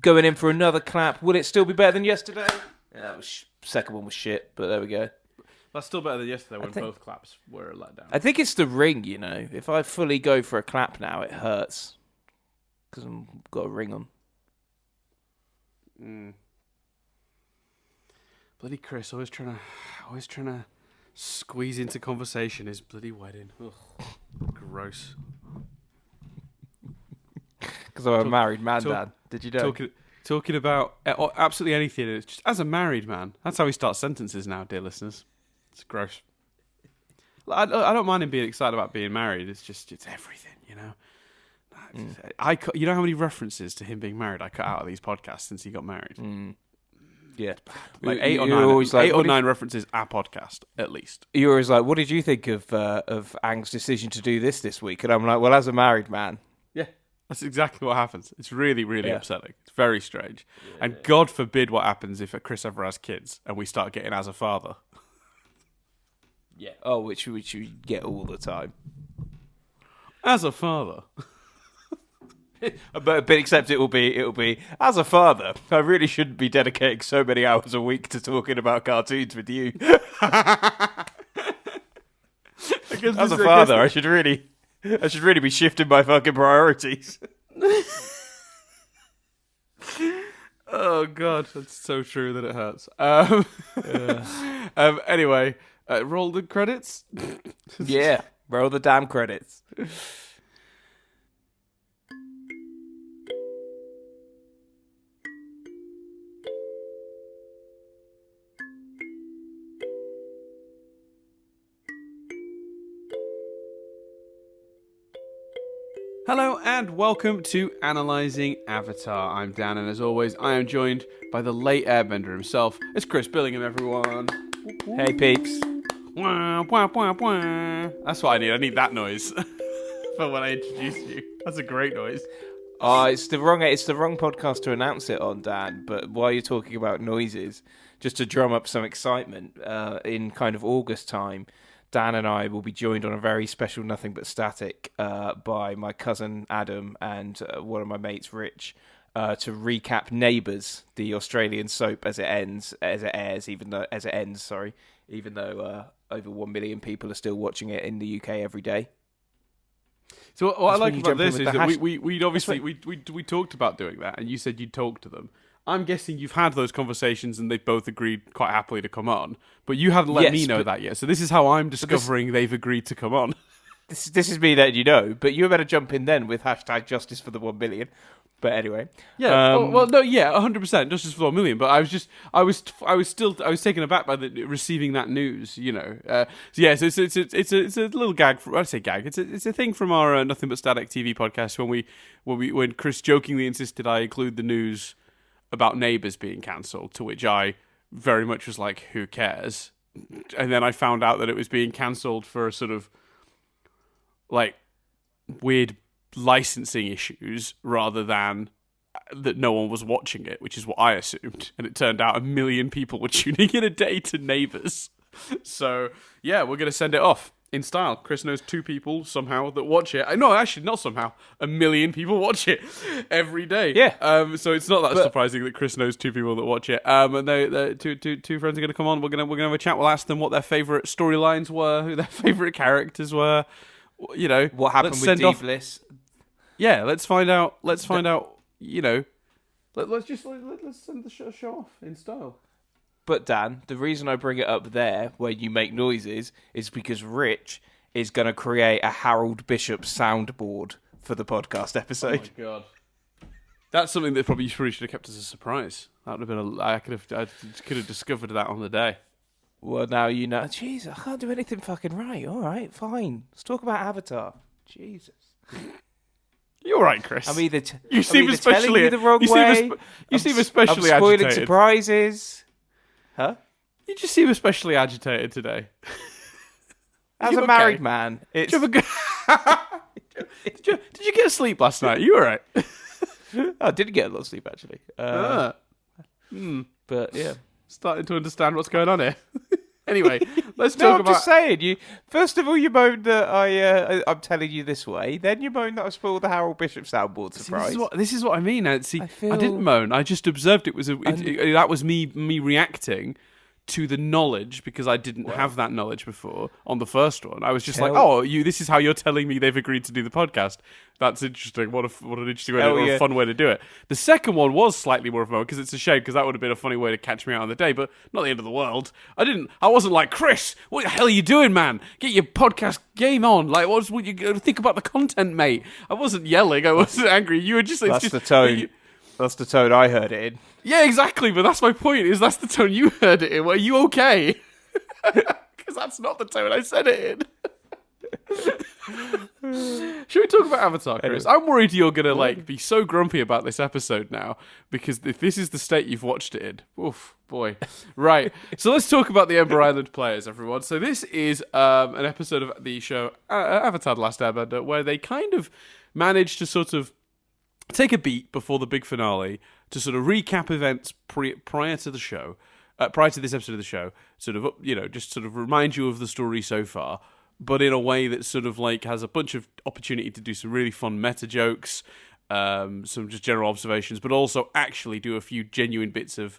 going in for another clap. Will it still be better than yesterday? Yeah, second one was shit, but there we go. That's still better than yesterday when both claps were a letdown. I think it's the ring, you know. If I fully go for a clap now, it hurts. Because I've got a ring on. Bloody Chris, always trying to squeeze into conversation his bloody wedding. Ugh, gross. Because I'm a married man, Dad. Did you know? Talking about absolutely anything. It's just as a married man. That's how we start sentences now, dear listeners. It's gross. I don't mind him being excited about being married. It's everything, you know. You know how many references to him being married I cut out of these podcasts since he got married? Yeah, like eight or nine references a podcast at least. You're always like, "What did you think of Ang's decision to do this week?" And I'm like, "Well, as a married man, yeah, that's exactly what happens. It's really, really upsetting. It's very strange, and God forbid what happens if Chris ever has kids and we start getting as a father." Yeah. Oh, which we get all the time. As a father. But except it'll be as a father, I really shouldn't be dedicating so many hours a week to talking about cartoons with you. As a father, I should really be shifting my fucking priorities. Oh God, that's so true that it hurts. Anyway, roll the credits. Yeah, roll the damn credits. Hello and welcome to Analysing Avatar. I'm Dan, and as always, I am joined by the late Airbender himself. It's Chris Billingham, everyone. Hey, peeps. That's what I need. I need that noise for when I introduce you. That's a great noise. It's the wrong podcast to announce it on, Dan. But while you're talking about noises, just to drum up some excitement, in kind of August time, Dan and I will be joined on a very special Nothing But Static by my cousin Adam and one of my mates Rich to recap Neighbours, the Australian soap as it airs, even though over 1 million people are still watching it in the UK every day. So what I like about this is that we talked about doing that, and you said you'd talk to them. I'm guessing you've had those conversations and they've both agreed quite happily to come on, but you haven't let me know that yet. So this is how I'm discovering they've agreed to come on. This is me letting you know, but you better jump in then with hashtag justice for the 1 million. But anyway, 100% justice for the 1 million. But I was taken aback by receiving that news. You know, so it's a little gag. I say gag. It's a thing from our Nothing But Static TV podcast when Chris jokingly insisted I include the news about Neighbours being cancelled, to which I very much was like, who cares? And then I found out that it was being cancelled for a sort of like weird licensing issues rather than that no one was watching it, which is what I assumed. And it turned out 1 million people were tuning in a day to Neighbours. So yeah, we're going to send it off in style. Chris knows 2 people somehow that watch it. No, actually not somehow. 1 million people watch it every day. Yeah. So it's not that surprising that Chris knows 2 people that watch it. And they two friends are going to come on. We're going to have a chat. We'll ask them what their favourite storylines were, who their favourite characters were. You know, what happened with Deep Bliss. Yeah, let's find out. You know, let's send the show off in style. But Dan, the reason I bring it up there, where you make noises, is because Rich is going to create a Harold Bishop soundboard for the podcast episode. Oh my God, that's something that probably should have kept as a surprise. That would have been I could have discovered that on the day. Well, now you know. Jeez, I can't do anything fucking right. All right, fine. Let's talk about Avatar. Jesus. You're right, Chris. I'm either you seem especially the wrong way. You seem especially I'm spoiling agitated. Surprises. Huh? You just seem especially agitated today. As a married man, it's... Did you get sleep last night? You all right? I did get a lot of sleep, actually. But, yeah. Starting to understand what's going on here. Anyway, let's No, talk I'm about. just saying. You first of all, you moaned that I'm telling you this way. Then you moaned that I spoiled the Harold Bishop soundboard surprise. This is what I mean. I feel- didn't moan. I just observed it was that was me reacting to the knowledge, because I didn't have that knowledge before on the first one. I was just like, "Oh, this is how you're telling me they've agreed to do the podcast. That's interesting. What an interesting way, or a fun way to do it." The second one was slightly more of a moment, because it's a shame, because that would have been a funny way to catch me out on the day, but not the end of the world. I wasn't like, "Chris, what the hell are you doing, man? Get your podcast game on. Like, what you think about the content, mate?" I wasn't yelling. I wasn't angry. You were just. That's the tone. That's the tone I heard it in. Yeah, exactly. But that's my point. Is that's the tone you heard it in? Are you okay? Because that's not the tone I said it in. Should we talk about Avatar, Chris? I'm worried you're gonna be so grumpy about this episode now, because if this is the state you've watched it in, oof, boy. Right. So let's talk about the Ember Island Players, everyone. So this is an episode of the show Avatar: The Last Airbender, where they kind of managed to sort of take a beat before the big finale to sort of recap events prior to the show, prior to this episode of the show, sort of, just sort of remind you of the story so far, but in a way that sort of like has a bunch of opportunity to do some really fun meta jokes, some just general observations, but also actually do a few genuine bits of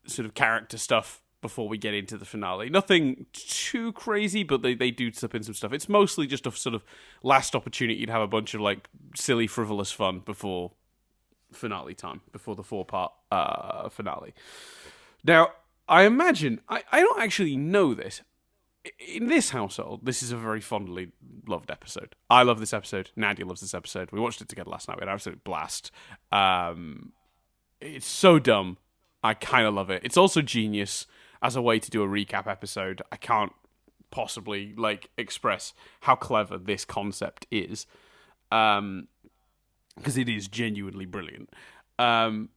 sort of character stuff before we get into the finale. Nothing too crazy, but they do slip in some stuff. It's mostly just a sort of last opportunity to have a bunch of like silly, frivolous fun before finale time, before the 4-part finale. Now, I imagine, I don't actually know this. In this household, this is a very fondly loved episode. I love this episode. Nadia loves this episode. We watched it together last night. We had an absolute blast. It's so dumb. I kind of love it. It's also genius as a way to do a recap episode. I can't possibly express how clever this concept is, because it is genuinely brilliant. So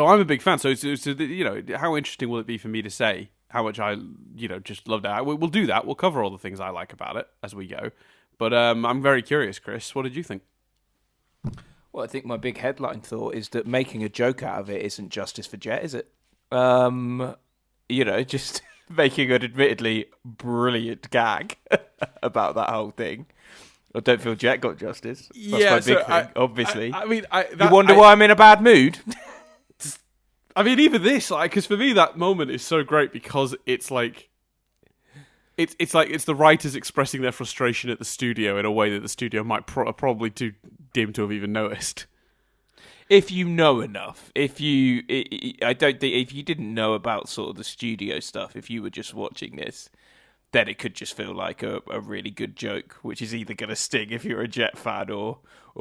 I'm a big fan. So how interesting will it be for me to say how much I just love that? We'll do that. We'll cover all the things I like about it as we go. But I'm very curious, Chris. What did you think? Well, I think my big headline thought is that making a joke out of it isn't justice for Jet, is it? Just making an admittedly brilliant gag about that whole thing. I don't feel Jet got justice. That's my big thing, obviously. You wonder why I'm in a bad mood? I mean, even this, because for me that moment is so great, because it's like, it's the writers expressing their frustration at the studio in a way that the studio might probably too dim to have even noticed. If you know enough, I don't think if you didn't know about sort of the studio stuff, if you were just watching this, then it could just feel like a really good joke, which is either going to sting if you're a Jet fan or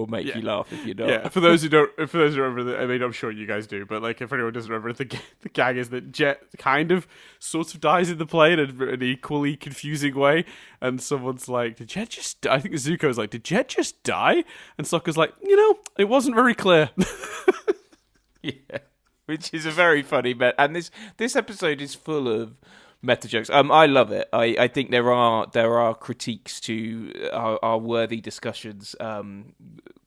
make you laugh if you're not. Yeah, for those who remember, I mean, I'm sure you guys do, but if anyone doesn't remember, the gag is that Jet kind of sort of dies in the plane in an equally confusing way, and someone's like, "Did Jet just?" I think Zuko's like, "Did Jet just die?" And Sokka's like, "It wasn't very clear." Yeah, which is a very funny bet, and this episode is full of meta jokes. I love it. I think there are critiques to our worthy discussions,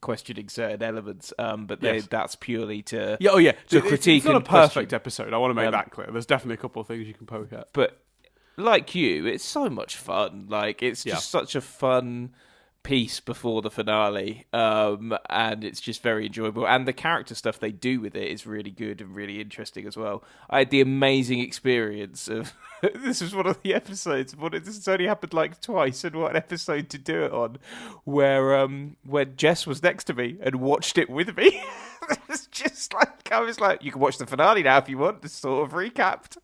questioning certain elements. But that's purely to to critique. It's not and a perfect question. episode. I want to make that clear. There's definitely a couple of things you can poke at. But like you, it's so much fun. It's just such a fun piece before the finale, and it's just very enjoyable, and the character stuff they do with it is really good and really interesting as well. I had the amazing experience of this was one of the episodes, this has only happened twice, and what an episode to do it on, where when Jess was next to me and watched it with me. It's just I was like, you can watch the finale now if you want. It's sort of recapped,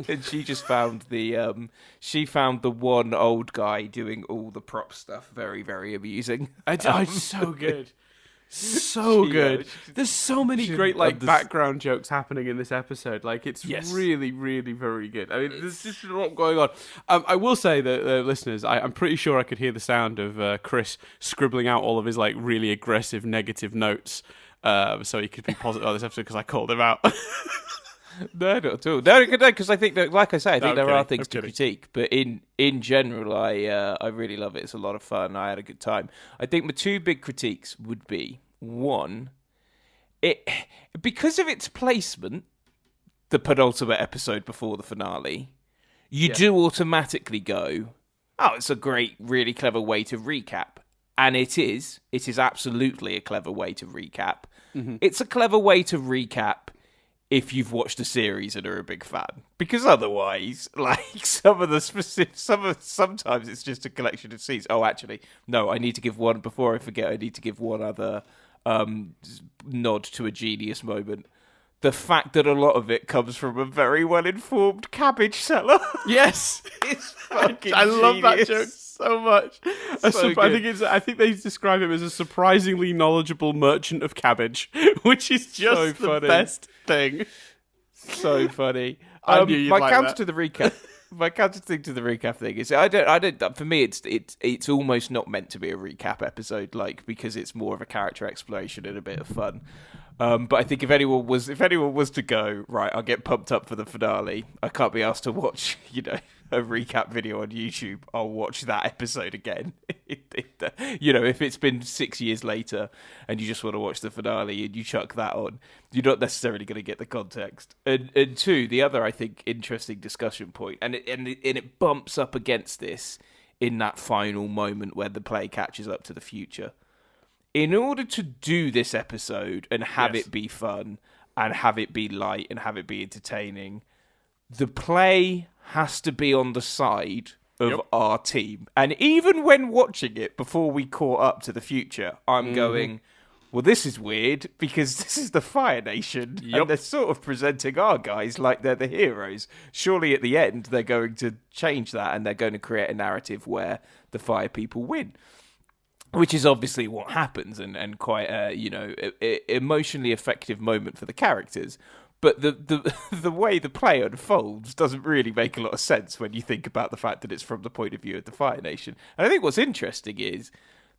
and she just found the one old guy doing all the prop stuff very, very amusing. It's so good. So good. There's so many great background jokes happening in this episode. It's really, really very good. I mean, there's just a lot going on. I will say that listeners, I'm pretty sure I could hear the sound of Chris scribbling out all of his really aggressive negative notes, so he could be positive on this episode because I called him out. No, not at all. No, because I think that, like I say, I think there are things to critique, but in general, I really love it. It's a lot of fun. I had a good time. I think my two big critiques would be, one, because of its placement, the penultimate episode before the finale, you do automatically go, oh, it's a great, really clever way to recap. And it is. It is absolutely a clever way to recap. Mm-hmm. It's a clever way to recap if you've watched a series and are a big fan. Because otherwise, like, sometimes it's just a collection of scenes. Oh, actually, no, I need to give one, before I forget, I need to give one other nod to a genius moment. The fact that a lot of it comes from a very well-informed cabbage seller. Yes. It's fucking I love that genius. joke so much. I think they describe him as a surprisingly knowledgeable merchant of cabbage, which is just the best thing. So funny. I knew you'd my like counter that. to the recap. My counter thing to the recap thing is I don't. For me, it's almost not meant to be a recap episode, like, because it's more of a character exploration and a bit of fun. But I think if anyone was to go, right, I'll get pumped up for the finale, I can't be asked to watch, a recap video on YouTube. I'll watch that episode again. If it's been 6 years later and you just want to watch the finale and you chuck that on, you're not necessarily going to get the context. And two, the other, I think, interesting discussion point, and it bumps up against this in that final moment where the play catches up to the future. In order to do this episode and have it be fun and have it be light and have it be entertaining, the play has to be on the side of our team. And even when watching it before we caught up to the future, I'm going, well, this is weird because this is the Fire Nation and they're sort of presenting our guys like they're the heroes. Surely at the end they're going to change that and they're going to create a narrative where the Fire people win. Which is obviously what happens, and quite a emotionally effective moment for the characters. But the way the play unfolds doesn't really make a lot of sense when you think about the fact that it's from the point of view of the Fire Nation. And I think what's interesting is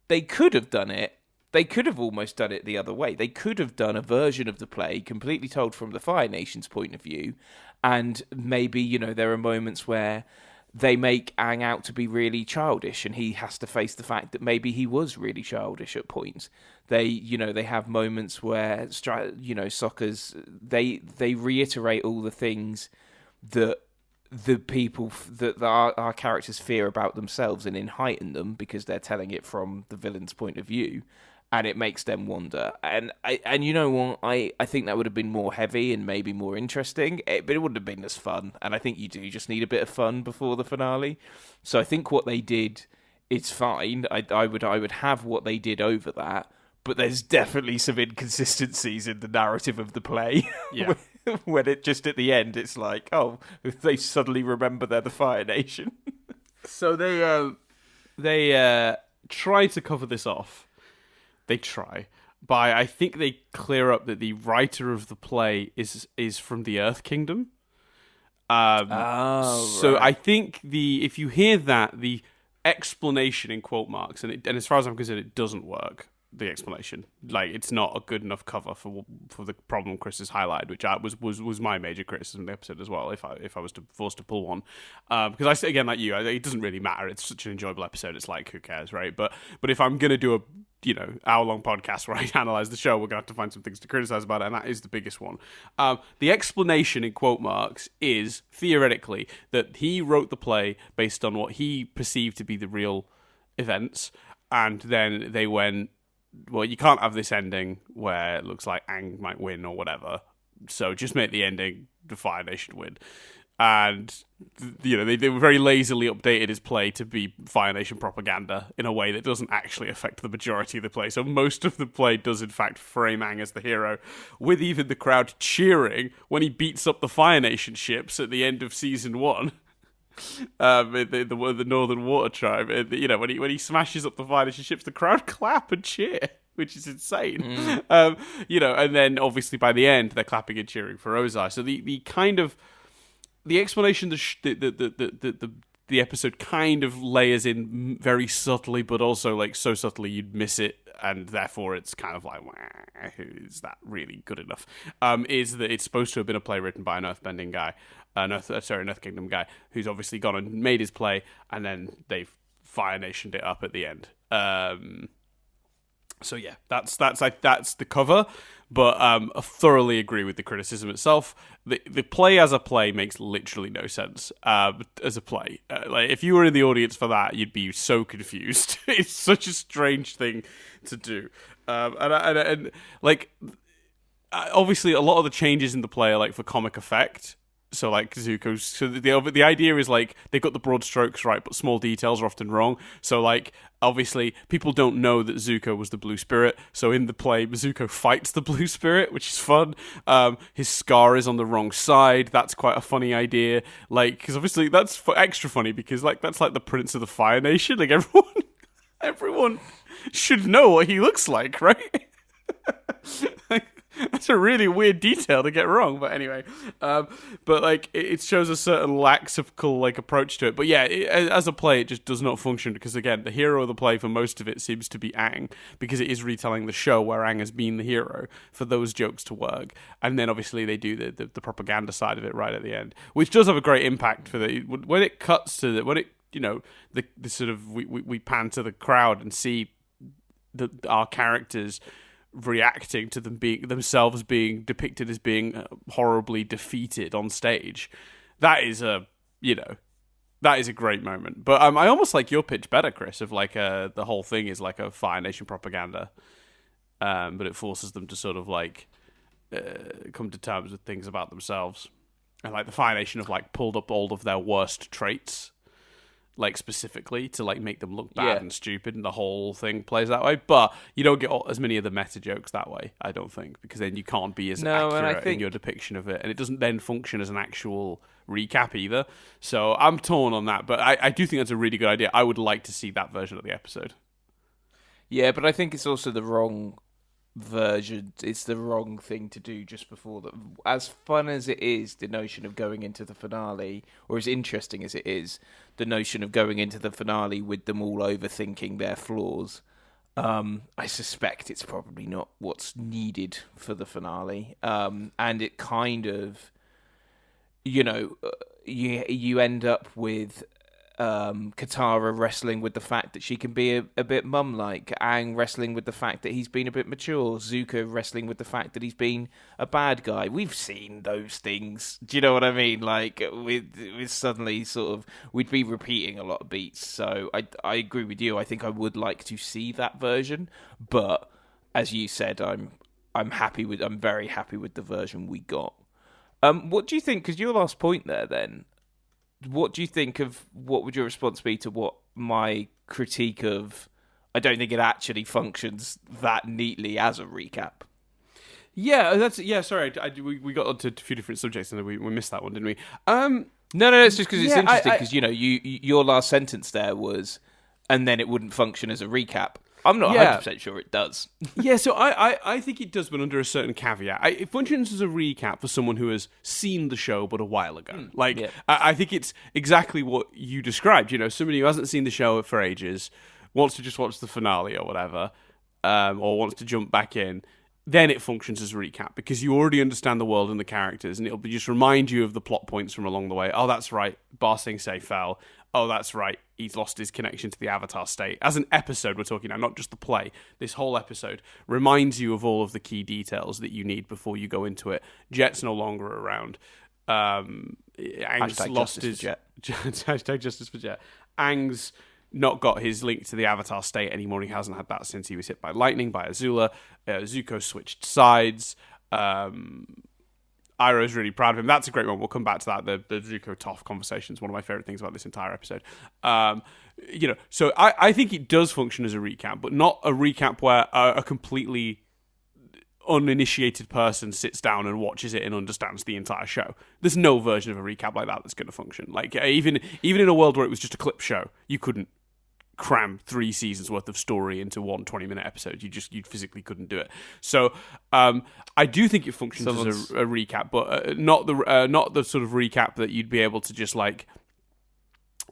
they could have done it. They could have almost done it the other way. They could have done a version of the play completely told from the Fire Nation's point of view, and maybe there are moments where they make Aang out to be really childish and he has to face the fact that maybe he was really childish at points. They have moments where, Sokka's, they reiterate all the things that the people, that our characters fear about themselves and then heighten them because they're telling it from the villain's point of view. And it makes them wonder. And you know what? I think that would have been more heavy and maybe more interesting, but it wouldn't have been as fun. And I think you do just need a bit of fun before the finale. So I think what they did, it's fine. I would have what they did over that, but there's definitely some inconsistencies in the narrative of the play. Yeah. When it just at the end, it's like, oh, they suddenly remember they're the Fire Nation. So they try to cover this off. They try, but I think they clear up that the writer of the play is from the Earth Kingdom. So I think if you hear that, the explanation in quote marks, and as far as I'm concerned, it doesn't work. The explanation, like, it's not a good enough cover for the problem Chris has highlighted, which was my major criticism of the episode as well. If I was forced to pull one, because I say again, like you, it doesn't really matter. It's such an enjoyable episode. It's like, who cares, right? But if I'm gonna do a hour-long podcast where I analyze the show, we're gonna have to find some things to criticize about it, and that is the biggest one. The explanation in quote marks is theoretically that he wrote the play based on what he perceived to be the real events, and then they went, well, you can't have this ending where it looks like Aang might win or whatever, so just make the ending the Fire Nation win. And they very lazily updated his play to be Fire Nation propaganda in a way that doesn't actually affect the majority of the play. So most of the play does in fact frame Aang as the hero, with even the crowd cheering when he beats up the Fire Nation ships at the end of season 1. The Northern Water Tribe, when he smashes up the Fire Nation ships, the crowd clap and cheer, which is insane. And then obviously by the end they're clapping and cheering for Ozai. So the kind of the explanation, the episode kind of layers in very subtly, but also like so subtly you'd miss it, and therefore it's kind of like, is that really good enough? Is that it's supposed to have been a play written by an earthbending guy, an Earth Kingdom guy, who's obviously gone and made his play, and then they've Fire Nationed it up at the end. So yeah, that's the cover. But I thoroughly agree with the criticism itself. The play as a play makes literally no sense as a play. Like if you were in the audience for that, you'd be so confused. It's such a strange thing to do. And obviously a lot of the changes in the play are like for comic effect. So like Zuko's, so the idea is like they've got the broad strokes right, but small details are often wrong. So like obviously people don't know that Zuko was the blue spirit. So in the play, Zuko fights the blue spirit, which is fun. His scar is on the wrong side. That's quite a funny idea. Like because obviously that's extra funny because like that's like the Prince of the Fire Nation. Like everyone should know what he looks like, right? That's a really weird detail to get wrong, but anyway. But like, it shows a certain laxical like approach to it. But yeah, as a play, it just does not function because again, the hero of the play for most of it seems to be Aang because it is retelling the show where Aang has been the hero for those jokes to work, and then obviously they do the propaganda side of it right at the end, which does have a great impact for when it cuts to when it the sort of we pan to the crowd and see our characters reacting to them themselves being depicted as being horribly defeated on stage. That is a great moment. But I almost like your pitch better, Chris, of like the whole thing is like a Fire Nation propaganda, but it forces them to sort of like come to terms with things about themselves, and like the Fire Nation have like pulled up all of their worst traits, like specifically to like make them look bad and stupid, and the whole thing plays that way. But you don't get as many of the meta jokes that way, I don't think, because then you can't be as accurate in your depiction of it, and it doesn't then function as an actual recap either. So I'm torn on that, but I do think that's a really good idea. I would like to see that version of the episode. Yeah, but I think it's also the wrong version. It's the wrong thing to do just before the. As fun as it is, the notion of going into the finale, or as interesting as it is, the notion of going into the finale with them all overthinking their flaws. I suspect it's probably not what's needed for the finale, and it kind of, you end up with Katara wrestling with the fact that she can be a bit mum-like, Aang wrestling with the fact that he's been a bit mature, Zuko wrestling with the fact that he's been a bad guy. We've seen those things. Do you know what I mean? Like, with suddenly sort of, we'd be repeating a lot of beats. So I agree with you. I think I would like to see that version, but as you said, I'm very happy with the version we got. What do you think? Because your last point there, then. What do you think of, what would your response be to what my critique of, I don't think it actually functions that neatly as a recap? Yeah, sorry, we got onto a few different subjects and we missed that one, didn't we? No, it's just because it's interesting because, your last sentence there was, and then it wouldn't function as a recap. I'm not 100% sure it does. Yeah, so I think it does, but under a certain caveat. It functions as a recap for someone who has seen the show, but a while ago. I think it's exactly what you described. Somebody who hasn't seen the show for ages, wants to just watch the finale or whatever, or wants to jump back in, then it functions as a recap because you already understand the world and the characters, and it'll just remind you of the plot points from along the way. Oh, that's right, Ba Sing Se fell. Oh, that's right, he's lost his connection to the Avatar state. As an episode, we're talking now, not just the play. This whole episode reminds you of all of the key details that you need before you go into it. Jet's no longer around. Aang's lost his... Hashtag justice for Jet. Aang's not got his link to the Avatar state anymore. He hasn't had that since he was hit by lightning, by Azula. Zuko switched sides. Iroh's really proud of him. That's a great one. We'll come back to that. The Zuko Toph conversation is one of my favorite things about this entire episode. So I think it does function as a recap, but not a recap where a completely uninitiated person sits down and watches it and understands the entire show. There's no version of a recap like that that's going to function. Like even in a world where it was just a clip show, you couldn't cram 3 seasons worth of story into one 20-minute episode. You physically couldn't do it. So I do think it functions as a recap, but not the sort of recap that you'd be able to just like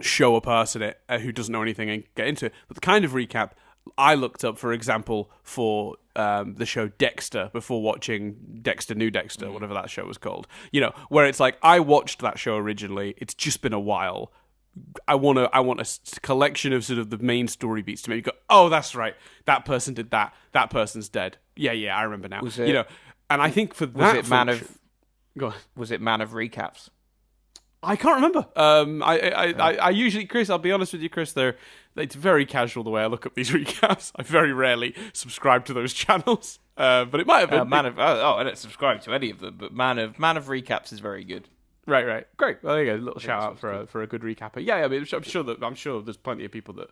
show a person who doesn't know anything and get into it. But the kind of recap I looked up, for example, for the show Dexter before watching Dexter New Dexter, whatever that show was called. Where it's like I watched that show originally. It's just been a while. I want a collection of sort of the main story beats to make you go, oh, that's right, that person did that. That person's dead. Yeah, I remember now. Was it, and I think for was that it Man of go on. Was it Man of Recaps? I can't remember. I usually, Chris, I'll be honest with you, Chris, it's very casual the way I look up these recaps. I very rarely subscribe to those channels, but it might have been. I don't subscribe to any of them, but Man of Recaps is very good. Right. Great. Well, there you go. A little shout out for a good recapper. Yeah, I mean, I'm sure there's plenty of people that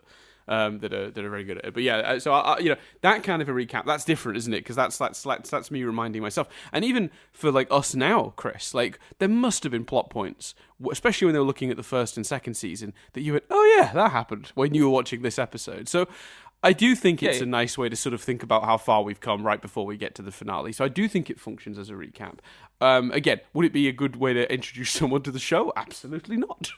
that are very good at it. But yeah, so that kind of a recap, that's different, isn't it? Because that's me reminding myself. And even for like us now, Chris, like there must have been plot points, especially when they were looking at the first and second season, that you went, oh yeah, that happened when you were watching this episode. So I do think it's a nice way to sort of think about how far we've come right before we get to the finale. So I do think it functions as a recap. Again, would it be a good way to introduce someone to the show? Absolutely not.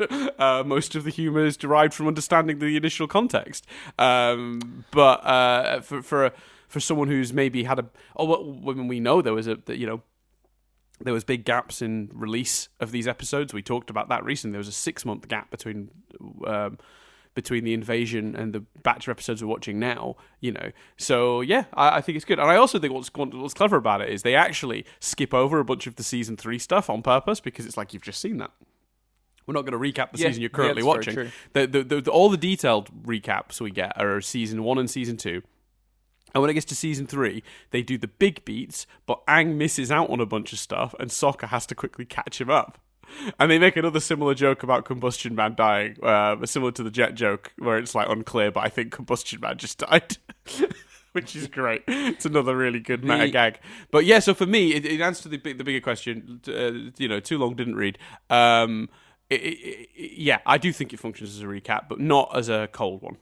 Most of the humour is derived from understanding the initial context. But for someone who's maybe had when we know there was there was big gaps in release of these episodes. We talked about that recently. There was a 6-month gap between the invasion and the batch of episodes we're watching now, So yeah, I think it's good. And I also think what's clever about it is they actually skip over a bunch of the season 3 stuff on purpose, because it's like, you've just seen that. We're not going to recap the season you're currently watching. All the detailed recaps we get are season 1 and season 2. And when it gets to season 3, they do the big beats, but Aang misses out on a bunch of stuff, and Sokka has to quickly catch him up. And they make another similar joke about Combustion Man dying, similar to the Jet joke, where it's like unclear, but I think Combustion Man just died, which is great. It's another really good meta gag. But yeah, so for me, it answers the bigger question. Too long didn't read. Yeah, I do think it functions as a recap, but not as a cold one.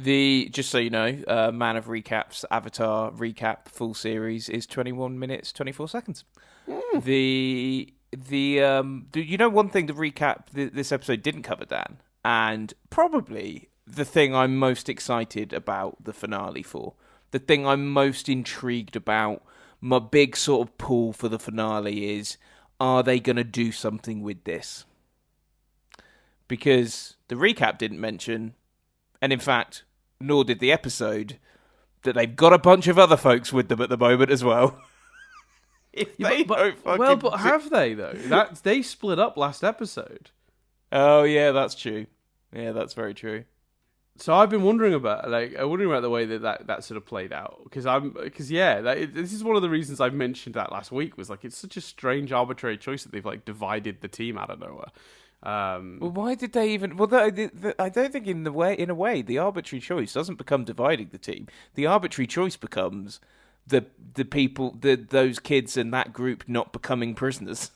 Just so you know, Man of Recaps Avatar recap full series is 21 minutes 24 seconds. One thing the recap this episode didn't cover, Dan, and probably the thing I'm most excited about the finale for, the thing I'm most intrigued about, my big sort of pull for the finale is, are they going to do something with this? Because the recap didn't mention, and in fact, nor did the episode, that they've got a bunch of other folks with them at the moment as well. But have they though? They split up last episode. Oh yeah, that's true. Yeah, that's very true. So I've been wondering about the way that sort of played out, because this is one of the reasons I mentioned that last week, was like, it's such a strange, arbitrary choice that they've like divided the team out of nowhere. Well, why did they even? Well, I don't think in a way the arbitrary choice doesn't become dividing the team. The arbitrary choice becomes the people, those kids and that group not becoming prisoners.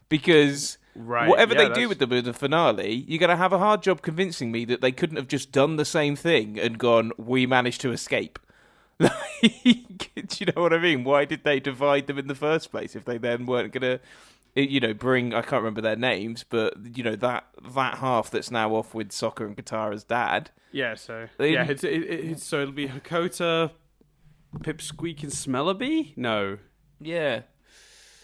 Because whatever they do with them in the finale, you're going to have a hard job convincing me that they couldn't have just done the same thing and gone, we managed to escape. Do you know what I mean? Why did they divide them in the first place if they then weren't going to, bring, I can't remember their names, but, that half that's now off with Sokka and Katara's dad. Yeah, so so it'll be Hakota, Pipsqueak, and Smellerbee? No. Yeah.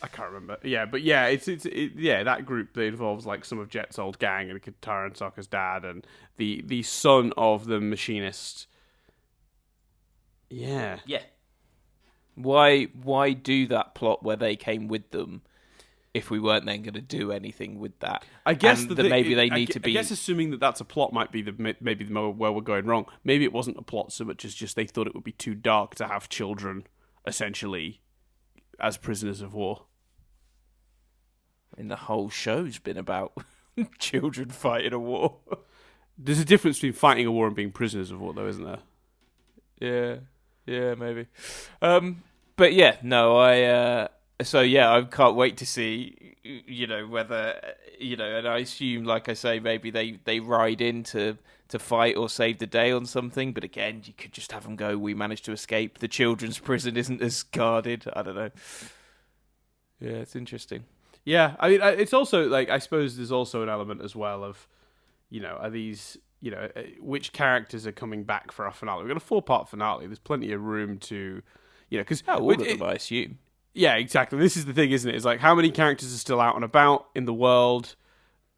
I can't remember. Yeah, but yeah, it's that group that involves like some of Jet's old gang and Katara and Sokka's dad and the son of the machinist. Yeah. Yeah. Why do that plot where they came with them if we weren't then going to do anything with that? I guess maybe they need to be. I guess assuming that that's a plot might be maybe where we're going wrong. Maybe it wasn't a plot so much as just they thought it would be too dark to have children essentially as prisoners of war. And the whole show's been about children fighting a war. There's a difference between fighting a war and being prisoners of war, though, isn't there? Yeah, maybe. But yeah, no, I can't wait to see, whether, and I assume, like I say, maybe they ride in to fight or save the day on something. But again, you could just have them go, we managed to escape. The children's prison isn't as guarded. I don't know. Yeah, it's interesting. Yeah, I mean, it's also, like, I suppose there's also an element as well of, are these, which characters are coming back for our finale? We've got a 4-part finale. There's plenty of room to, because... all of them, I assume. Yeah, exactly. This is the thing, isn't it? It's like, how many characters are still out and about in the world?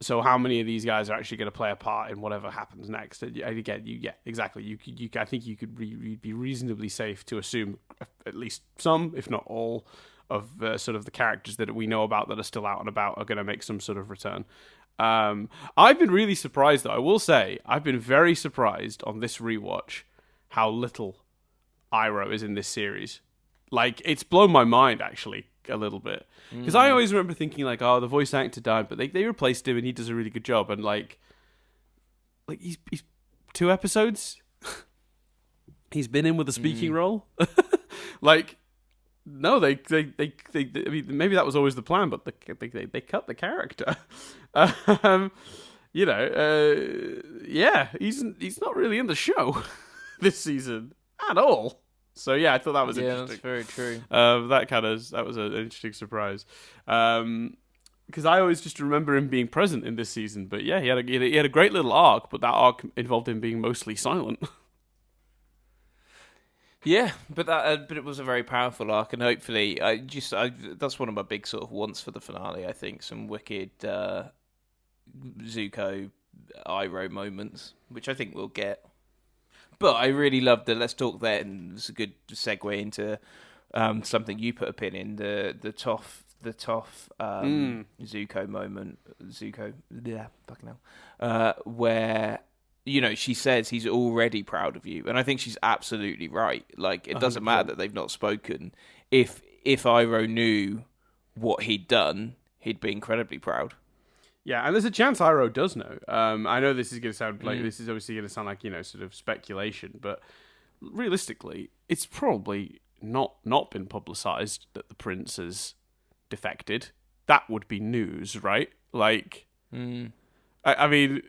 So how many of these guys are actually going to play a part in whatever happens next? And again, exactly. I think you could be reasonably safe to assume at least some, if not all, of sort of the characters that we know about that are still out and about are going to make some sort of return. I've been really surprised, though. I will say, I've been very surprised on this rewatch how little Iroh is in this series. Like, it's blown my mind, actually, a little bit. Because I always remember thinking, like, oh, the voice actor died, but they replaced him and he does a really good job. And, like he's 2 episodes? He's been in with a speaking role? Like, no, they I mean, maybe that was always the plan, but they cut the character. Yeah, he's not really in the show this season at all. So yeah, I thought that was interesting. That's very true. That was an interesting surprise. Because I always just remember him being present in this season. But yeah, he had a great little arc, but that arc involved him being mostly silent. Yeah, but it was a very powerful arc, and hopefully, that's one of my big sort of wants for the finale. I think some wicked Zuko Iroh moments, which I think we'll get. But I really loved the Let's Talk Then. It's a good segue into something you put a pin in, the Toph Zuko moment. Zuko, yeah, fucking hell. Where, she says he's already proud of you. And I think she's absolutely right. Like, it doesn't 100%. matter that they've not spoken. If Iroh knew what he'd done, he'd be incredibly proud. Yeah, and there's a chance Iroh does know. I know this is going to sound like this is obviously going to sound like sort of speculation, but realistically, it's probably not been publicized that the prince has defected. That would be news, right? Like, I mean,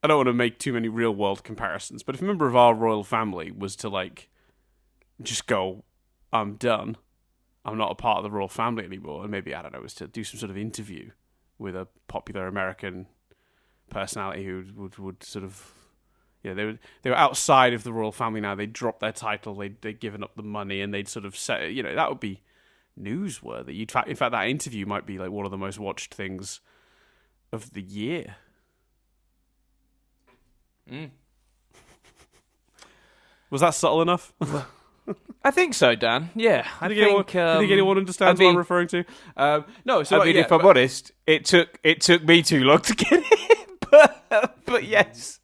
I don't want to make too many real world comparisons, but if a member of our royal family was to like just go, I'm done, I'm not a part of the royal family anymore, and maybe I don't know, was to do some sort of interview with a popular American personality who would sort of, they were outside of the royal family now. They'd dropped their title, they'd given up the money, and they'd sort of say, that would be newsworthy. In fact, that interview might be like one of the most watched things of the year. Was that subtle enough? I think so, Dan. Yeah, I think anyone understands what I'm referring to. No, so if I'm honest, it took me too long to get it, but yes.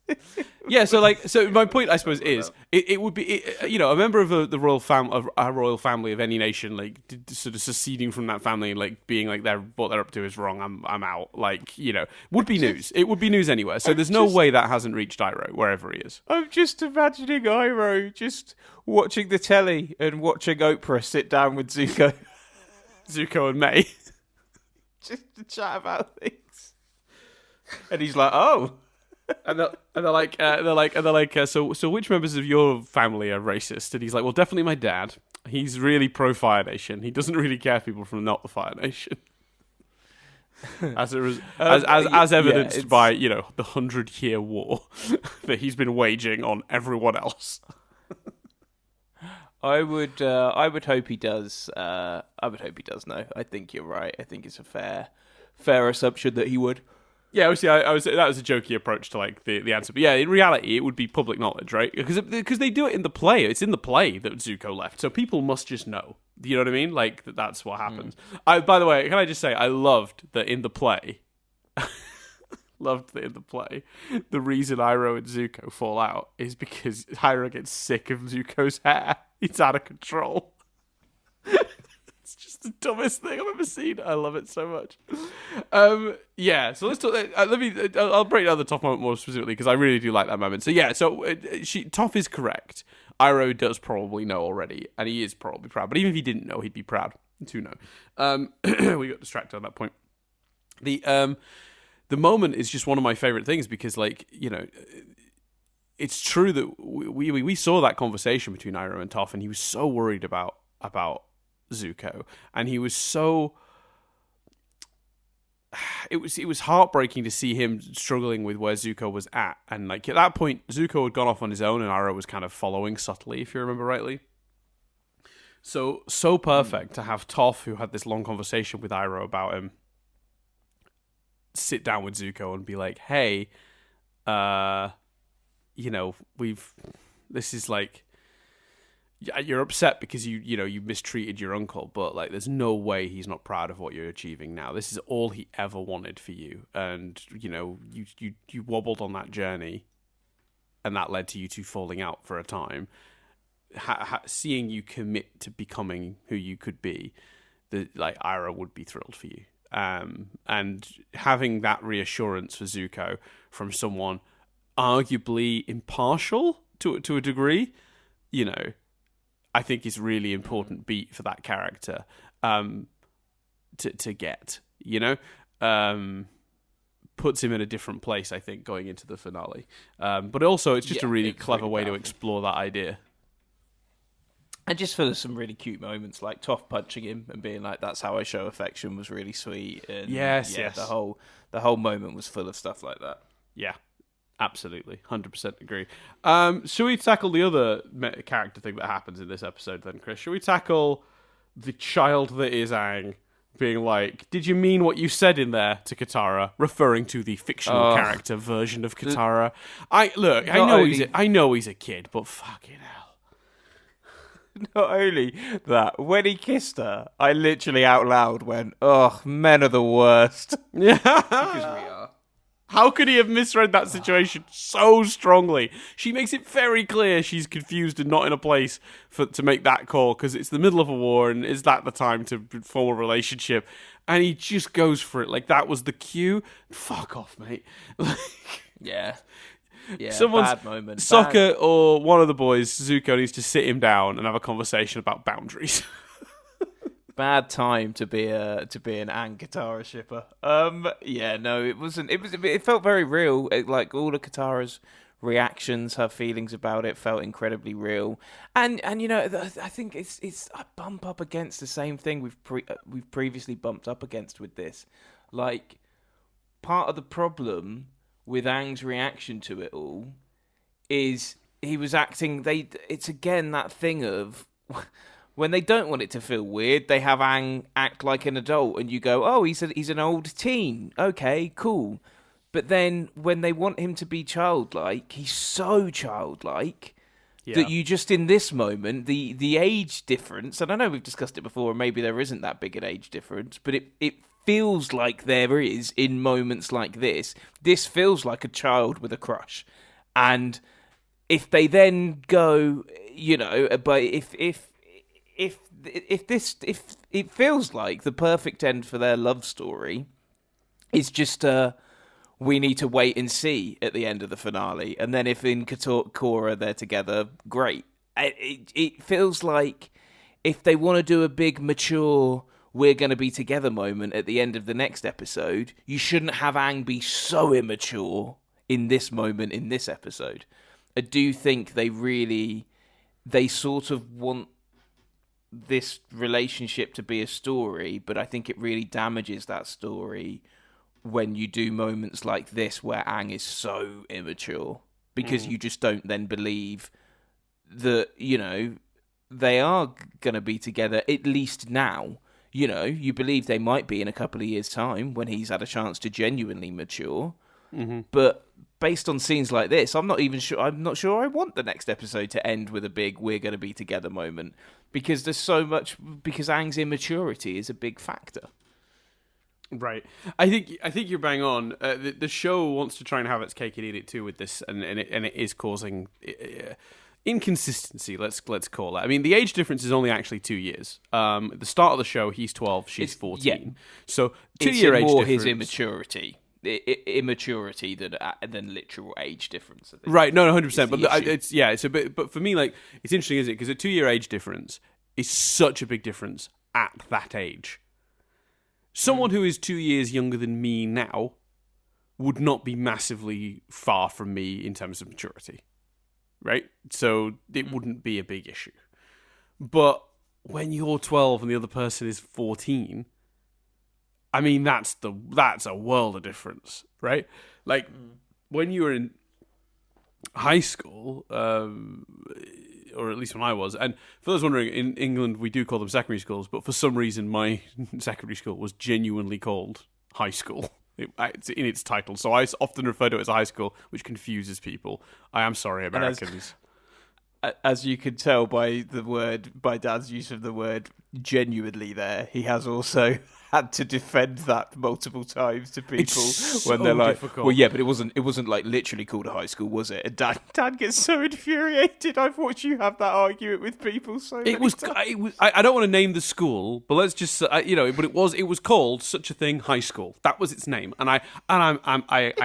Yeah, so my point, I suppose, is it would be a member of the royal of our royal family of any nation, like sort of seceding from that family and like being like what they're up to is wrong. I'm out. Like would be news. It would be news anywhere. So there's no way that hasn't reached Iroh wherever he is. I'm just imagining Iroh just watching the telly and watching Oprah sit down with Zuko and May, just to chat about things, and he's like, oh. And they're like, so which members of your family are racist? And he's like, well, definitely my dad. He's really pro Fire Nation. He doesn't really care for people from not the Fire Nation. As evidenced by the 100-year war that he's been waging on everyone else. I would hope he does. I would hope he does know. I think you're right. I think it's a fair assumption that he would. Yeah, obviously, that was a jokey approach to like the answer, but yeah, in reality, it would be public knowledge, right? Because they do it in the play. It's in the play that Zuko left, so people must just know. Do you know what I mean? Like that's what happens. By the way, can I just say I loved that in the play. The reason Iroh and Zuko fall out is because Iroh gets sick of Zuko's hair. It's out of control. It's just the dumbest thing I've ever seen. I love it so much. Yeah, so let's talk. I'll break down the Toph moment more specifically because I really do like that moment. So yeah, Toph is correct. Iroh does probably know already, and he is probably proud. But even if he didn't know, he'd be proud to know. We got distracted on that point. The moment is just one of my favorite things because, it's true that we saw that conversation between Iroh and Toph, and he was so worried about Zuko, and he was so it was heartbreaking to see him struggling with where Zuko was at, and like at that point Zuko had gone off on his own and Iroh was kind of following subtly, if you remember rightly. So perfect to have Toph, who had this long conversation with Iroh about him, sit down with Zuko and be like, hey, this is like, you're upset because you mistreated your uncle, but like there's no way he's not proud of what you're achieving now. This is all he ever wanted for you, and you wobbled on that journey, and that led to you two falling out for a time. Seeing you commit to becoming who you could be, Ira would be thrilled for you. And having that reassurance for Zuko from someone arguably impartial to a degree, I think is really important beat for that character to get, puts him in a different place, I think, going into the finale. But also, it's just a really clever way to explore that idea. And just for some really cute moments, like Toph punching him and being like, "That's how I show affection," was really sweet. And yes. The whole moment was full of stuff like that. Yeah, absolutely, 100% agree. Should we tackle the other character thing that happens in this episode then, Chris? Should we tackle the child that is Aang being like, "Did you mean what you said in there?" to Katara, referring to the fictional character version of Katara? I know he's a kid, but fucking hell. Not only that, when he kissed her, I literally out loud went, "Oh, men are the worst." Yeah. Because we are. How could he have misread that situation so strongly? She makes it very clear she's confused and not in a place to make that call, because it's the middle of a war, and is that the time to form a relationship? And he just goes for it like that was the cue. Fuck off, mate. Yeah. Yeah, someone's bad moment. Sokka or one of the boys, Zuko, needs to sit him down and have a conversation about boundaries. Bad time to be an Aang Katara shipper. It wasn't. It felt very real. Like all of Katara's reactions, her feelings about it felt incredibly real. And I think it's I bump up against the same thing we've previously bumped up against with this. Like, part of the problem with Aang's reaction to it all is he was acting. It's again that thing of when they don't want it to feel weird, they have Aang act like an adult, and you go, "Oh, he's an old teen. Okay, cool." But then when they want him to be childlike, he's so childlike that you just in this moment the age difference. And I know we've discussed it before, and maybe there isn't that big an age difference, but it feels like there is in moments like this. This feels like a child with a crush, and if they then go, but if it feels like the perfect end for their love story is just we need to wait and see at the end of the finale, and then if in Korra they're together, great. It feels like if they want to do a big mature we're going to be together moment at the end of the next episode, you shouldn't have Aang be so immature in this moment in this episode. I do think they sort of want this relationship to be a story, but I think it really damages that story when you do moments like this where Aang is so immature, because you just don't then believe that, they are going to be together, at least now. You believe they might be in a couple of years' time when he's had a chance to genuinely mature. Mm-hmm. But based on scenes like this, I'm not sure I want the next episode to end with a big "we're going to be together" moment, because there's so much. Because Aang's immaturity is a big factor. Right. I think you're bang on. The show wants to try and have its cake and eat it too with this, and it is causing inconsistency. Let's call it. I mean, the age difference is only actually 2 years. At the start of the show, he's 12, she's 14. Yeah. So 2-year age more difference. His immaturity than literal age difference. Right. No, 100%. But but for me, like, it's interesting, isn't it? Because a 2-year age difference is such a big difference at that age. Someone who is 2 years younger than me now would not be massively far from me in terms of maturity, right? So it wouldn't be a big issue. But when you're 12 and the other person is 14, I mean, that's a world of difference, right? Like, when you were in high school, or at least when I was, and for those wondering, in England we do call them secondary schools, but for some reason my secondary school was genuinely called high school. It's in its title, so I often refer to it as a high school, which confuses people. I am sorry, Americans. As you can tell by Dad's use of the word genuinely there, he has also had to defend that multiple times to people when they're like, difficult. well, yeah, but it wasn't like literally called a high school, was it? And Dad gets so infuriated. I've watched you have that argument with people so many times. I don't want to name the school, but let's just but it was called such a thing, high school. That was its name, and I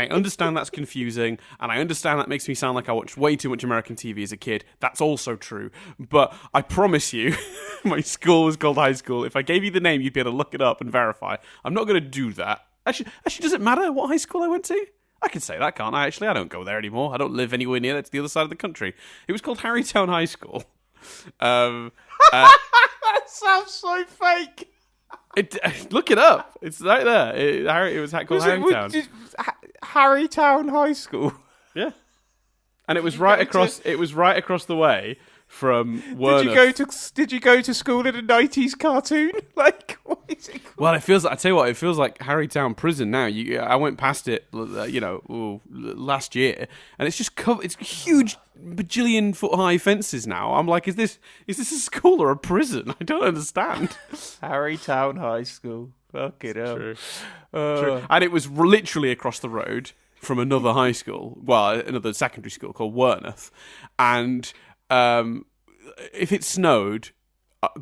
understand that's confusing, and I understand that makes me sound like I watched way too much American TV as a kid. That's also true, but I promise you, my school was called high school. If I gave you the name, you'd be able to look it up and verify. I'm not going to do that. Actually, does it matter what high school I went to? I can say that, can't I? Actually, I don't go there anymore. I don't live anywhere near it. It's the other side of the country. It was called Harrytown High School. That sounds so fake. Look it up. It's right there. It was called Harrytown. Harrytown High School. Yeah, and it was right across. It was right across the way from Werneth. Did you go to school in a 90s cartoon? Like, what is it called? Well, I tell you what, it feels like Harrytown Prison now. I went past it, last year, and it's just covered. It's huge, bajillion foot high fences now. I'm like, is this a school or a prison? I don't understand. Harrytown High School. Fuck it up. True. True. And it was literally across the road from another high school, another secondary school called Werneth, and if it snowed,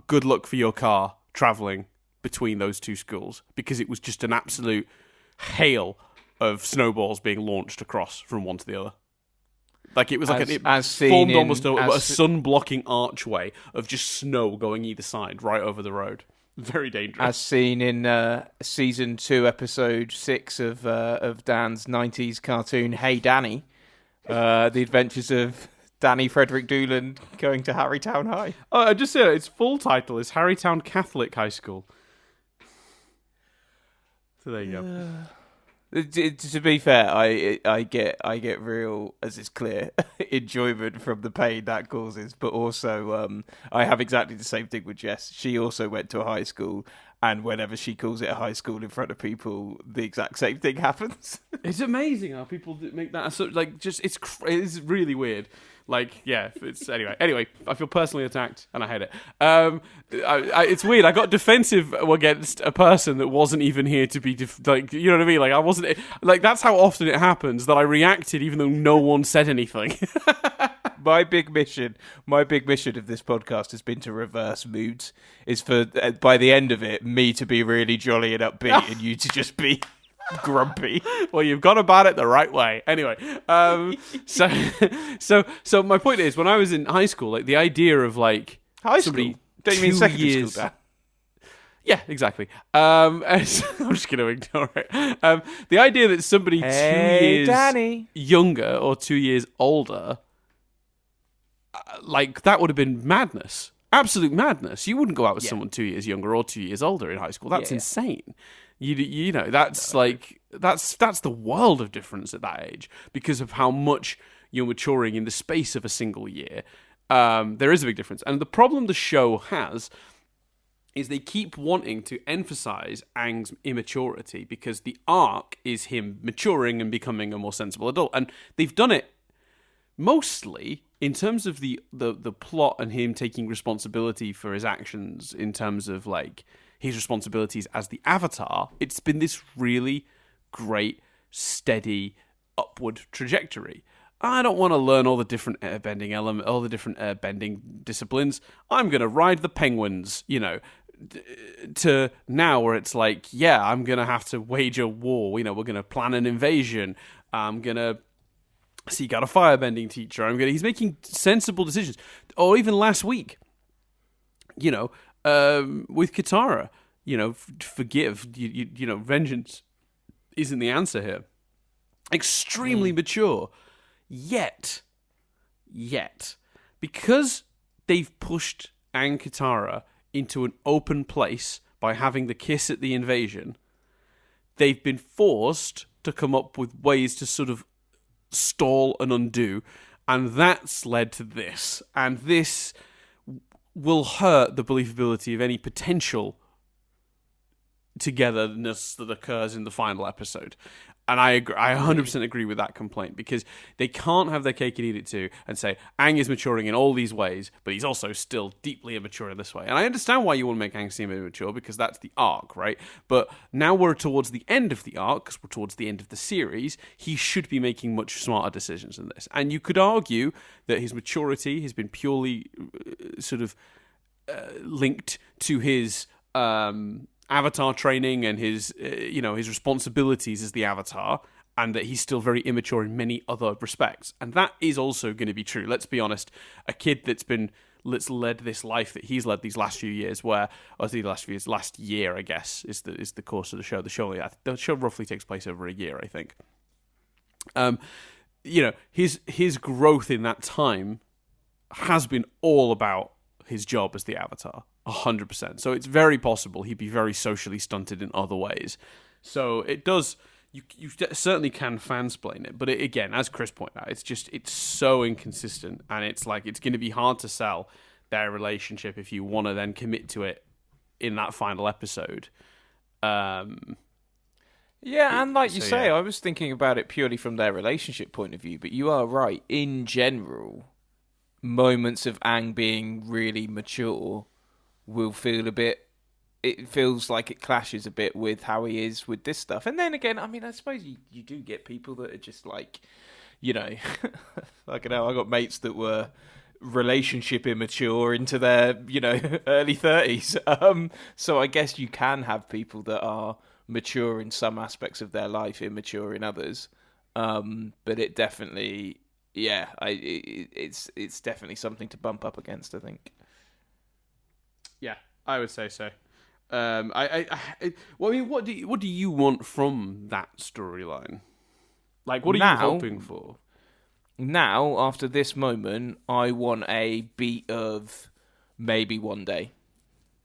good luck for your car travelling between those two schools, because it was just an absolute hail of snowballs being launched across from one to the other. Like, it was like it formed almost a sun-blocking archway of just snow going either side, right over the road. Very dangerous. As seen in season 2, episode 6 of Dan's 90s cartoon, Hey Danny, the adventures of Danny Frederick Doolan going to Harrytown High. Oh, I just said its full title is Harrytown Catholic High School. So there you go. To be fair, I get real, as it's clear, enjoyment from the pain that causes, but also I have exactly the same thing with Jess. She also went to a high school, and whenever she calls it a high school in front of people, the exact same thing happens. It's amazing how people make that it's really weird. Like, yeah, it's anyway. I feel personally attacked, and I hate it. It's weird. I got defensive against a person that wasn't even here to be you know what I mean? Like, I wasn't like, that's how often it happens that I reacted even though no one said anything. My big mission of this podcast has been to reverse moods. Is for by the end of it, me to be really jolly and upbeat, and you to just be grumpy. Well, you've gone about it the right way. Anyway, so my point is, when I was in high school, like, the idea of like high school, don't you mean secondary school? Dad? Yeah, exactly. I'm just going to ignore it. The idea that somebody 2 years younger or 2 years older, like, that would have been madness. Absolute madness. You wouldn't go out with someone 2 years younger or 2 years older in high school. That's insane. You know, that's like, that's the world of difference at that age, because of how much you're maturing in the space of a single year. There is a big difference. And the problem the show has is they keep wanting to emphasize Aang's immaturity, because the arc is him maturing and becoming a more sensible adult. And they've done it mostly in terms of the plot and him taking responsibility for his actions, in terms of like his responsibilities as the Avatar. It's been this really great, steady, upward trajectory. I don't want to learn all the different airbending all the different airbending disciplines. I'm going to ride the penguins, you know, to now where it's like, yeah, I'm going to have to wage a war. You know, we're going to plan an invasion. I'm going to seek out a firebending teacher. He's making sensible decisions. Or even last week, you know, with Katara, you know, forgive, you know, vengeance isn't the answer here. Extremely mature. Yet, because they've pushed Aang Katara into an open place by having the kiss at the invasion, they've been forced to come up with ways to sort of stall and undo, and that's led to this. And this will hurt the believability of any potential togetherness that occurs in the final episode. And I agree, I 100% agree with that complaint, because they can't have their cake and eat it too and say Aang is maturing in all these ways, but he's also still deeply immature in this way. And I understand why you want to make Aang seem immature, because that's the arc, right? But now we're towards the end of the arc, because we're towards the end of the series. He should be making much smarter decisions than this. And you could argue that his maturity has been purely sort of linked to his Avatar training and his his responsibilities as the Avatar, and that he's still very immature in many other respects. And that is also going to be true. Let's be honest, a kid that's led this life that he's led these last few years, last year, I guess, is the course of the show. The show roughly takes place over a year, I think. His growth in that time has been all about his job as the Avatar. 100%. So it's very possible he'd be very socially stunted in other ways. So it does. You certainly can fansplain it, but again, as Chris pointed out, it's so inconsistent, and it's like it's going to be hard to sell their relationship if you want to then commit to it in that final episode. Yeah, and like you say, I was thinking about it purely from their relationship point of view, but you are right. In general, moments of Aang being really mature will feel it feels like it clashes a bit with how he is with this stuff. And then again, I mean, I suppose you do get people that are just like, like, I got mates that were relationship immature into their, early 30s. So I guess you can have people that are mature in some aspects of their life, immature in others. But it definitely, it's definitely something to bump up against, I think. Yeah, I would say so. What do you want from that storyline? Like, what are you hoping for? Now, after this moment, I want a beat of maybe one day.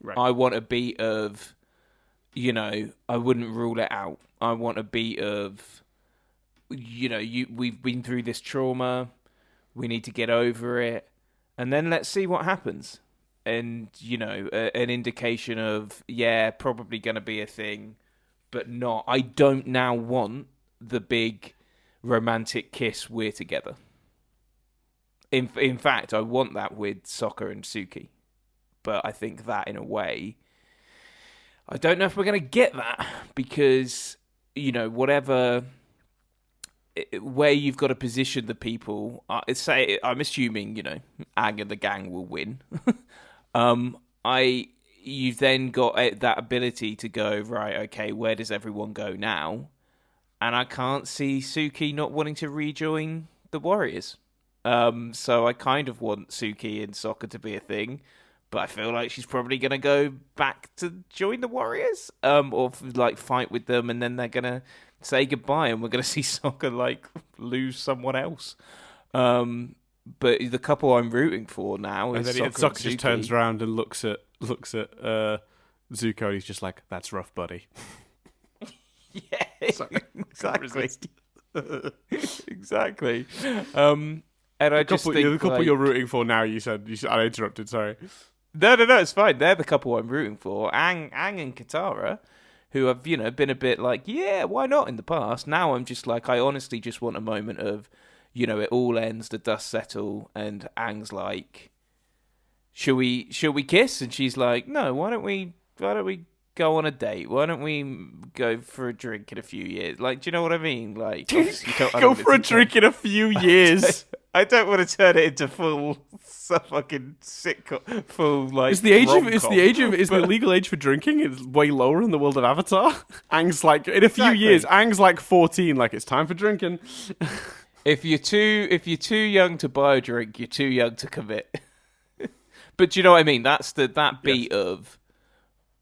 Right. I want a beat of, I wouldn't rule it out. I want a beat of, we've been through this trauma. We need to get over it. And then let's see what happens. And, an indication of, probably going to be a thing, but not. I don't now want the big romantic kiss, we're together. In fact, I want that with Sokka and Suki. But I think that, in a way, I don't know if we're going to get that, because, whatever, where you've got to position the people, I'm assuming, Aang and the gang will win. You've then got that ability to go, right, okay, where does everyone go now? And I can't see Suki not wanting to rejoin the Warriors. So I kind of want Suki and Sokka to be a thing, but I feel like she's probably going to go back to join the Warriors, or like fight with them, and then they're going to say goodbye, and we're going to see Sokka like lose someone else. But the couple I'm rooting for now is Sokka just turns around and looks at Zuko, and he's just like, "That's rough, buddy." Yeah, exactly. Exactly. And the couple you're rooting for now. You said I interrupted. Sorry. No, it's fine. They're the couple I'm rooting for. Aang and Katara, who have been a bit like, why not in the past. Now I'm just like, I honestly just want a moment of, it all ends, the dust settle, and Aang's like, "Shall we kiss?" And she's like, "No, why don't we go on a date? Why don't we go for a drink in a few years?" Like, do you know what I mean? Like, go for a drink in a few years. I don't want to turn it into full fucking sitcom, full like. Is the legal age for drinking is way lower in the world of Avatar? Aang's like, in a few years, Aang's like 14. Like, it's time for drinking. If you're too young to buy a drink, you're too young to commit. But do you know what I mean? That's that beat of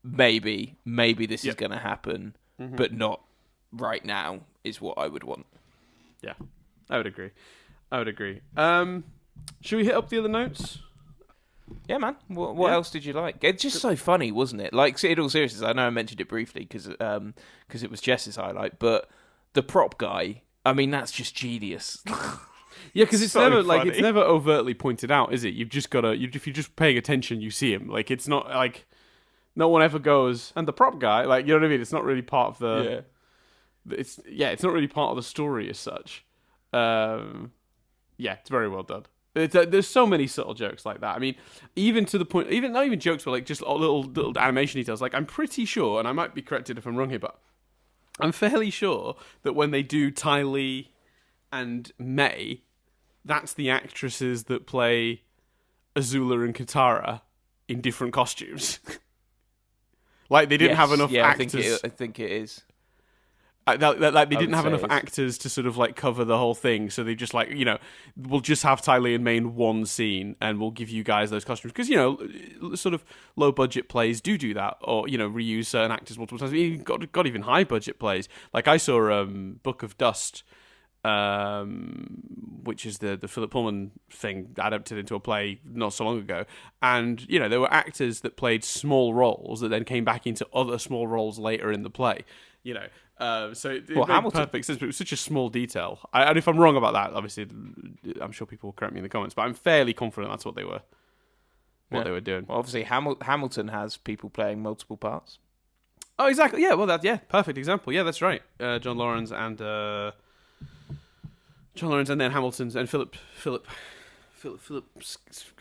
maybe this is going to happen, but not right now is what I would want. Yeah, I would agree. Should we hit up the other notes? Yeah, man. What else did you like? It's just so funny, wasn't it? Like, in all seriousness, I know I mentioned it briefly because it was Jess's highlight, but the prop guy, I mean, that's just genius. Yeah, because it's never overtly pointed out, is it? You've just got to, if you're just paying attention, you see him. Like, it's not like no one ever goes, and the prop guy, like, you know what I mean? It's not really part of the. Yeah. It's not really part of the story as such. It's very well done. There's so many subtle jokes like that. I mean, even to the point, not even jokes, but like just little animation details. Like, I'm pretty sure, and I might be corrected if I'm wrong here, but I'm fairly sure that when they do Ty Lee and May, that's the actresses that play Azula and Katara in different costumes. Like, they didn't have enough actors. I think it is. They didn't have enough actors to sort of like cover the whole thing, so they just like, we'll just have Ty Lee and May in one scene, and we'll give you guys those costumes because sort of low budget plays do that, or reuse certain actors multiple times. I mean, got even high budget plays. Like I saw Book of Dust, which is the Philip Pullman thing adapted into a play not so long ago, and there were actors that played small roles that then came back into other small roles later in the play. So it made perfect sense, but it was such a small detail. And if I'm wrong about that, obviously, I'm sure people will correct me in the comments, but I'm fairly confident that's what they were doing. Well, obviously, Hamilton has people playing multiple parts. Oh, exactly. Yeah, well, perfect example. Yeah, that's right. John Lawrence and then Hamilton's and Philip.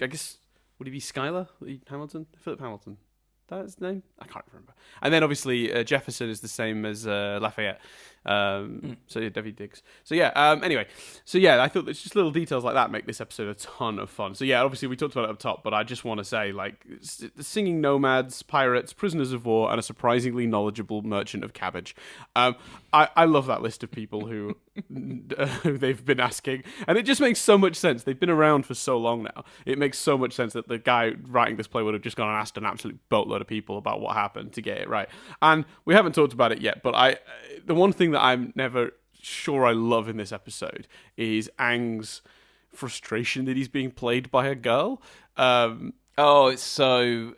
I guess, would he be Schuyler? Hamilton? Philip Hamilton. That's his name? I can't remember. And then obviously Jefferson is the same as Lafayette. So yeah, David Diggs. So yeah, anyway. So yeah, I thought it's just little details like that make this episode a ton of fun. So yeah, obviously we talked about it up top, but I just want to say, like, singing nomads, pirates, prisoners of war, and a surprisingly knowledgeable merchant of cabbage. I love that list of people who they've been asking, and it just makes so much sense. They've been around for so long now. It makes so much sense that the guy writing this play would have just gone and asked an absolute boatload of people about what happened to get it right. And we haven't talked about it yet, but the one thing that I'm never sure I love in this episode is Aang's frustration that he's being played by a girl. It's so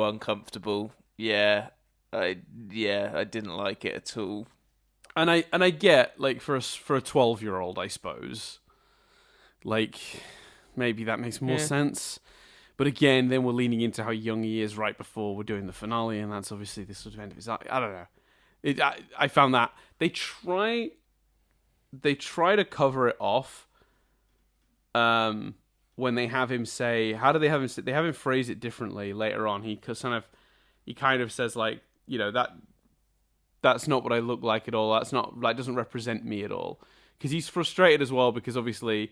uncomfortable. I didn't like it at all. And I get, like, for a 12-year-old, I suppose, like, maybe that makes more sense. But again, then we're leaning into how young he is right before we're doing the finale, and that's obviously the sort of end of his arc. I don't know. I found that they try to cover it off when they have him say, how do they have him say, they have him phrase it differently later on. He kind of says, like, that's not what I look like at all. That's not, like, doesn't represent me at all. Because he's frustrated as well, because obviously,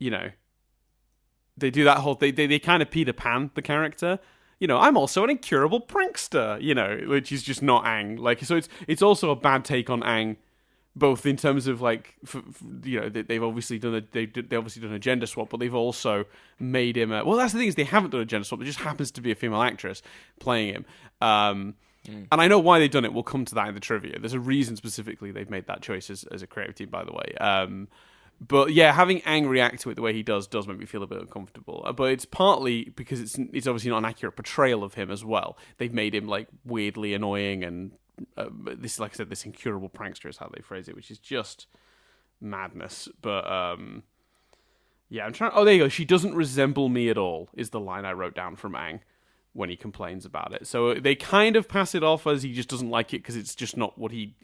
they do that whole, they kind of Peter Pan the character. I'm also an incurable prankster, which is just not Aang. Like, so it's also a bad take on Aang, both in terms of, like, they've obviously done a gender swap, but they've also made him well, that's the thing, is they haven't done a gender swap. It just happens to be a female actress playing him. And I know why they've done it. We'll come to that in the trivia. There's a reason specifically they've made that choice as a creative team, by the way. But yeah, having Aang react to it the way he does make me feel a bit uncomfortable. But it's partly because it's obviously not an accurate portrayal of him as well. They've made him, like, weirdly annoying, and this, like I said, this incurable prankster is how they phrase it, which is just madness. But yeah, I'm trying. Oh, there you go. She doesn't resemble me at all is the line I wrote down from Aang when he complains about it. So they kind of pass it off as he just doesn't like it because it's just not what he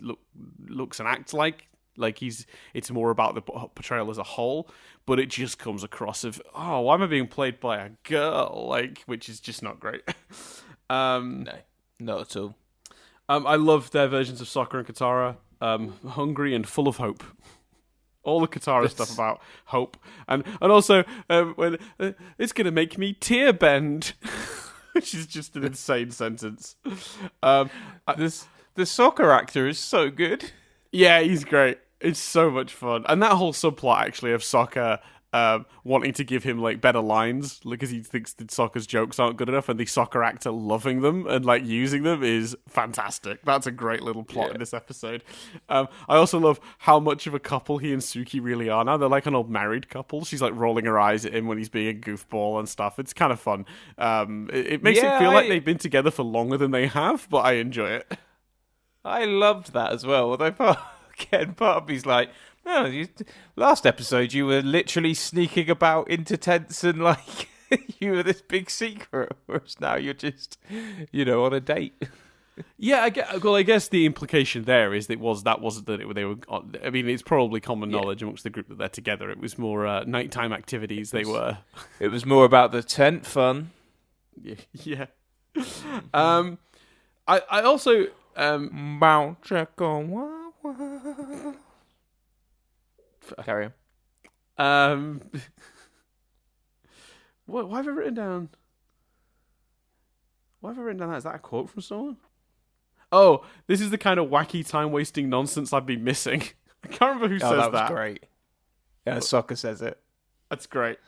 looks and acts like. Like, it's more about the portrayal as a whole, but it just comes across of, oh, why am I being played by a girl? Like, which is just not great. No, not at all. I love their versions of Sokka and Katara. Hungry and full of hope. All the Katara stuff about hope, and also when it's gonna make me tear bend, which is just an insane sentence. The Sokka actor is so good. Yeah, he's great. It's so much fun. And that whole subplot, actually, of Sokka wanting to give him, like, better lines because he thinks that Sokka's jokes aren't good enough, and the Sokka actor loving them and, like, using them is fantastic. That's a great little plot in this episode. I also love how much of a couple he and Suki really are now. They're like an old married couple. She's, like, rolling her eyes at him when he's being a goofball and stuff. It's kind of fun. It makes it feel like they've been together for longer than they have, but I enjoy it. I loved that as well. Although part of me's like, no, last episode you were literally sneaking about into tents and, like, you were this big secret, whereas now you're just, on a date. Yeah, I guess the implication there is that they were. I mean, it's probably common knowledge amongst the group that they're together. It was more nighttime activities. They were. It was more about the tent fun. Yeah. I also Mount Carry on. Why have I written down? Why have I written down that? Is that a quote from someone? Oh, this is the kind of wacky time-wasting nonsense I've been missing. I can't remember who says that. That was great. Yeah, Sokka says it. That's great.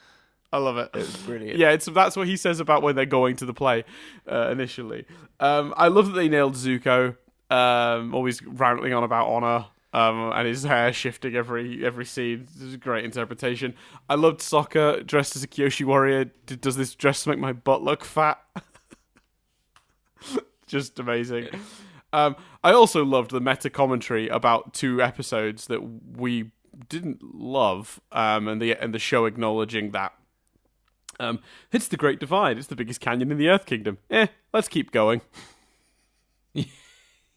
I love it. It was brilliant. Yeah, that's what he says about when they're going to the play initially. I love that they nailed Zuko, always rambling on about honor, and his hair shifting every scene. This is a great interpretation. I loved Sokka dressed as a Kyoshi warrior. Does this dress make my butt look fat? Just amazing. I also loved the meta commentary about 2 episodes that we didn't love, and the show acknowledging that it's the Great Divide. It's the biggest canyon in the Earth Kingdom. Let's keep going.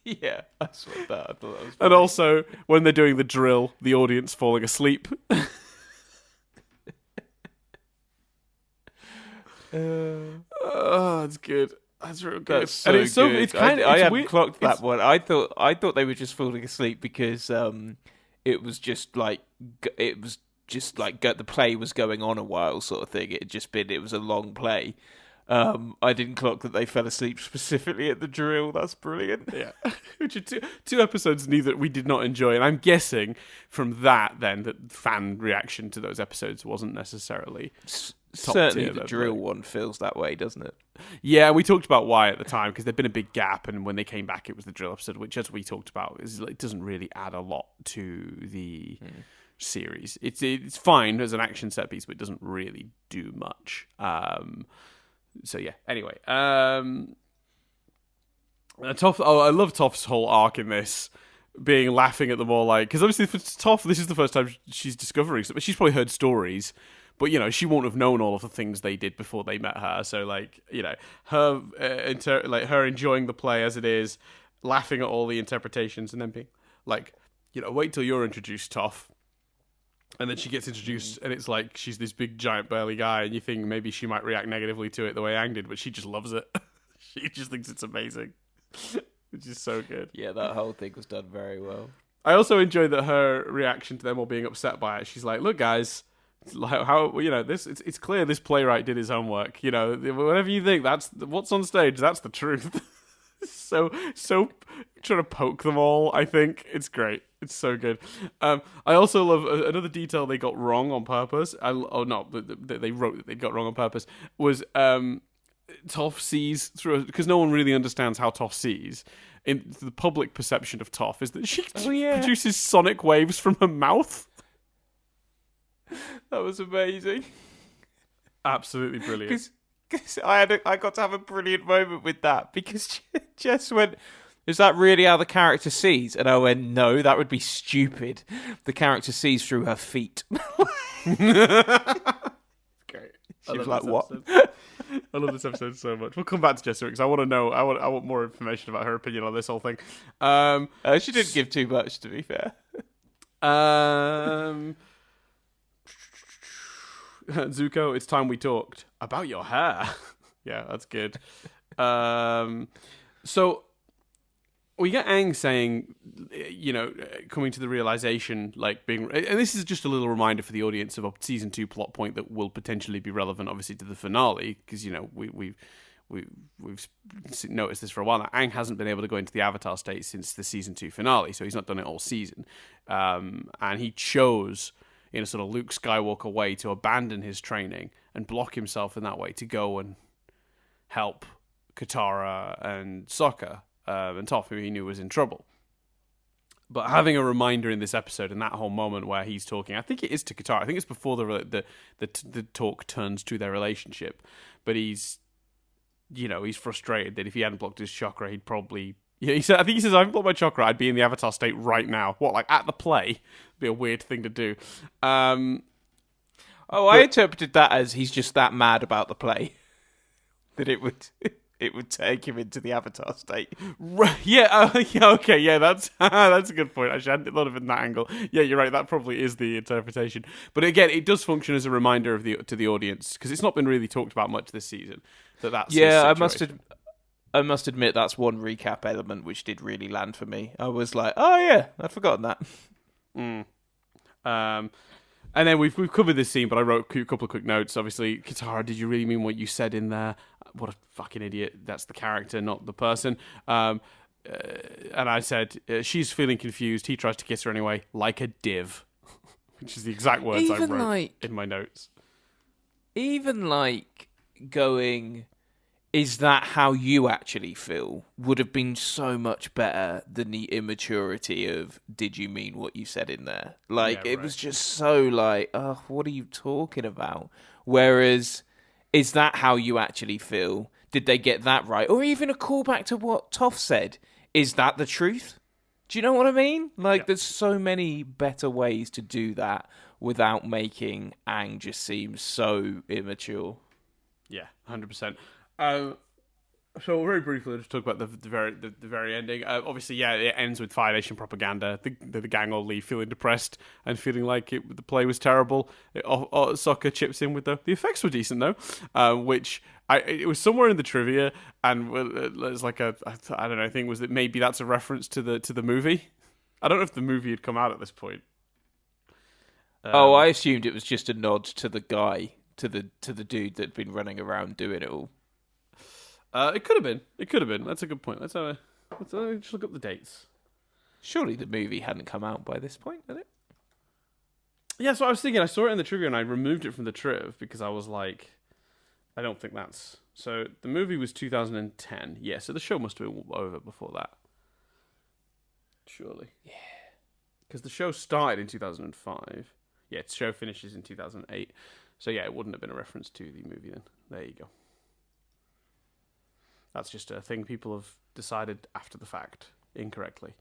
Yeah, that's what that. I thought that was funny. And also, when they're doing the drill, the audience falling asleep. It's good. That's real good. That's so and it's so good. it's kind of I hadn't weird. clocked that one. I thought they were just falling asleep because it was just like the play was going on a while sort of thing. It was a long play. I didn't clock that they fell asleep specifically at the drill. That's brilliant. Yeah, which are two episodes neither we did not enjoy, and I'm guessing from that then that fan reaction to those episodes wasn't necessarily certainly the drill one feels that way, doesn't it? Yeah, we talked about why at the time because there'd been a big gap, and when they came back, it was the drill episode, which, as we talked about, it doesn't really add a lot to the series. It's fine as an action set piece, but it doesn't really do much. So yeah. Anyway, Toph. Oh, I love Toph's whole arc in this, being laughing at them all, like, because obviously for Toph, this is the first time she's discovering something. She's probably heard stories, but she won't have known all of the things they did before they met her. So like, her her enjoying the play as it is, laughing at all the interpretations, and then being like, wait till you're introduced, Toph. And then she gets introduced, and it's like she's this big, giant, burly guy, and you think maybe she might react negatively to it the way Aang did, but she just loves it. She just thinks it's amazing, which is so good. Yeah, that whole thing was done very well. I also enjoy that her reaction to them all being upset by it. She's like, "Look, guys, it's like how this. It's clear this playwright did his homework. Whatever you think, that's what's on stage. That's the truth." So trying to poke them all. I think it's great. It's so good. I also love another detail they got wrong on purpose. They wrote that they got wrong on purpose. Was Toph sees through, because no one really understands how Toph sees. In the public perception of Toph is that she produces sonic waves from her mouth. That was amazing. Absolutely brilliant. Because I got to have a brilliant moment with that, because Jess went, "Is that really how the character sees?" And I went, "No, that would be stupid. The character sees through her feet." Great. She was like, "What?" I love this episode so much. We'll come back to Jessica because I want to know. I want more information about her opinion on this whole thing. She didn't give too much, to be fair. Zuko, it's time we talked about your hair. Yeah, that's good. So we get Aang saying, coming to the realization, like being, and this is just a little reminder for the audience of a season 2 plot point that will potentially be relevant, obviously, to the finale, because we've noticed this for a while now. Aang hasn't been able to go into the Avatar state since the season 2 finale, so he's not done it all season, and he chose, in a sort of Luke Skywalker way, to abandon his training and block himself in that way to go and help Katara and Sokka and Toph, who he knew was in trouble. But having a reminder in this episode, and that whole moment where he's talking, I think it is to Katara. I think it's before the talk turns to their relationship. But he's frustrated that if he hadn't blocked his chakra, he'd probably. Yeah, I think he says, "If I haven't blocked my chakra, I'd be in the Avatar state right now." What, like at the play? Be a weird thing to do. Oh, I interpreted that as he's just that mad about the play that it would take him into the Avatar state. Yeah, okay, yeah, that's that's a good point. Actually, I hadn't thought of it in that angle. Yeah, you're right. That probably is the interpretation. But again, it does function as a reminder to the audience, because it's not been really talked about much this season. That's yeah. I must admit that's one recap element which did really land for me. I was like, oh yeah, I'd forgotten that. And then we've covered this scene, but I wrote a couple of quick notes. Obviously, Katara, did you really mean what you said in there? What a fucking idiot. That's the character, not the person. And I said, she's feeling confused. He tries to kiss her anyway, like a div. Which is the exact words I wrote in my notes. Even going, is that how you actually feel, would have been so much better than the immaturity of, did you mean what you said in there? It was just so oh, what are you talking about? Whereas, is that how you actually feel? Did they get that right? Or even a callback to what Toph said. Is that the truth? Do you know what I mean? There's so many better ways to do that without making Aang just seem so immature. Yeah, 100%. So very briefly, let's talk about the very ending. Obviously, yeah, it ends with Fire Nation propaganda. The gang all leave feeling depressed and feeling like the play was terrible. Sokka chips in with the effects were decent though, which it was somewhere in the trivia, and there's I don't know, thing was that maybe that's a reference to the movie. I don't know if the movie had come out at this point. I assumed it was just a nod to the guy, to the dude that'd been running around doing it all. It could have been. That's a good point. Let's just look up the dates. Surely the movie hadn't come out by this point, had it? Yeah, so I was thinking, I saw it in the trivia and I removed it from the triv because I was like, I don't think that's... So the movie was 2010. Yeah, so the show must have been over before that. Surely. Yeah. Because the show started in 2005. Yeah, the show finishes in 2008. So yeah, it wouldn't have been a reference to the movie then. There you go. That's just a thing people have decided after the fact incorrectly.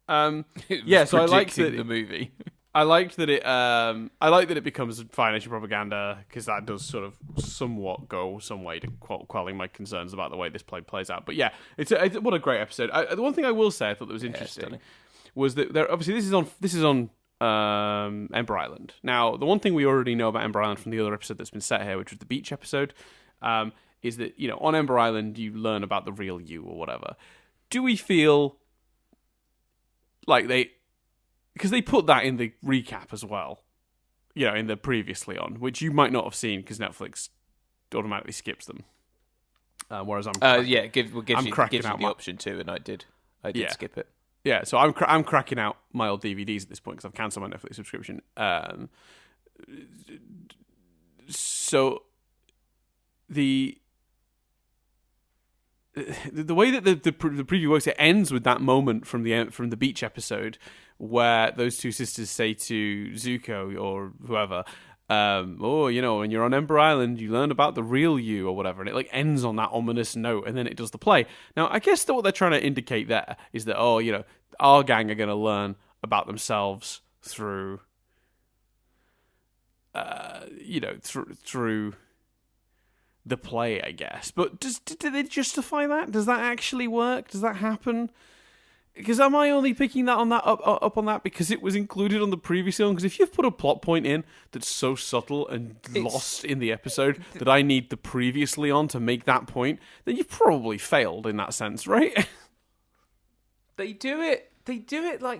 Yeah, so I liked that the movie. I liked that it becomes Fire Nation propaganda, because that does sort of somewhat go some way to quelling my concerns about the way this play plays out. But yeah, what a great episode. The one thing I will say I thought that was interesting was that obviously this is on Ember Island. Now, the one thing we already know about Ember Island from the other episode that's been set here, which was the beach episode, is that, on Ember Island, you learn about the real you or whatever. Do we feel like because they put that in the recap as well, in the previously on, which you might not have seen because Netflix automatically skips them. Whereas I'm gives you the option to, and I did skip it. Yeah, so I'm cracking out my old DVDs at this point because I've cancelled my Netflix subscription. So the way that the preview works, it ends with that moment from the beach episode where those two sisters say to Zuko or whoever, when you're on Ember Island, you learn about the real you or whatever, and it ends on that ominous note, and then it does the play. Now, I guess that what they're trying to indicate there is that our gang are going to learn about themselves through through the play, I guess. But do they justify that? Does that actually work? Does that happen? Because am I only picking that on that up on that because it was included on the previous one? Because if you've put a plot point in that's so subtle and lost in the episode that I need the previously on to make that point, then you've probably failed in that sense, right? They do it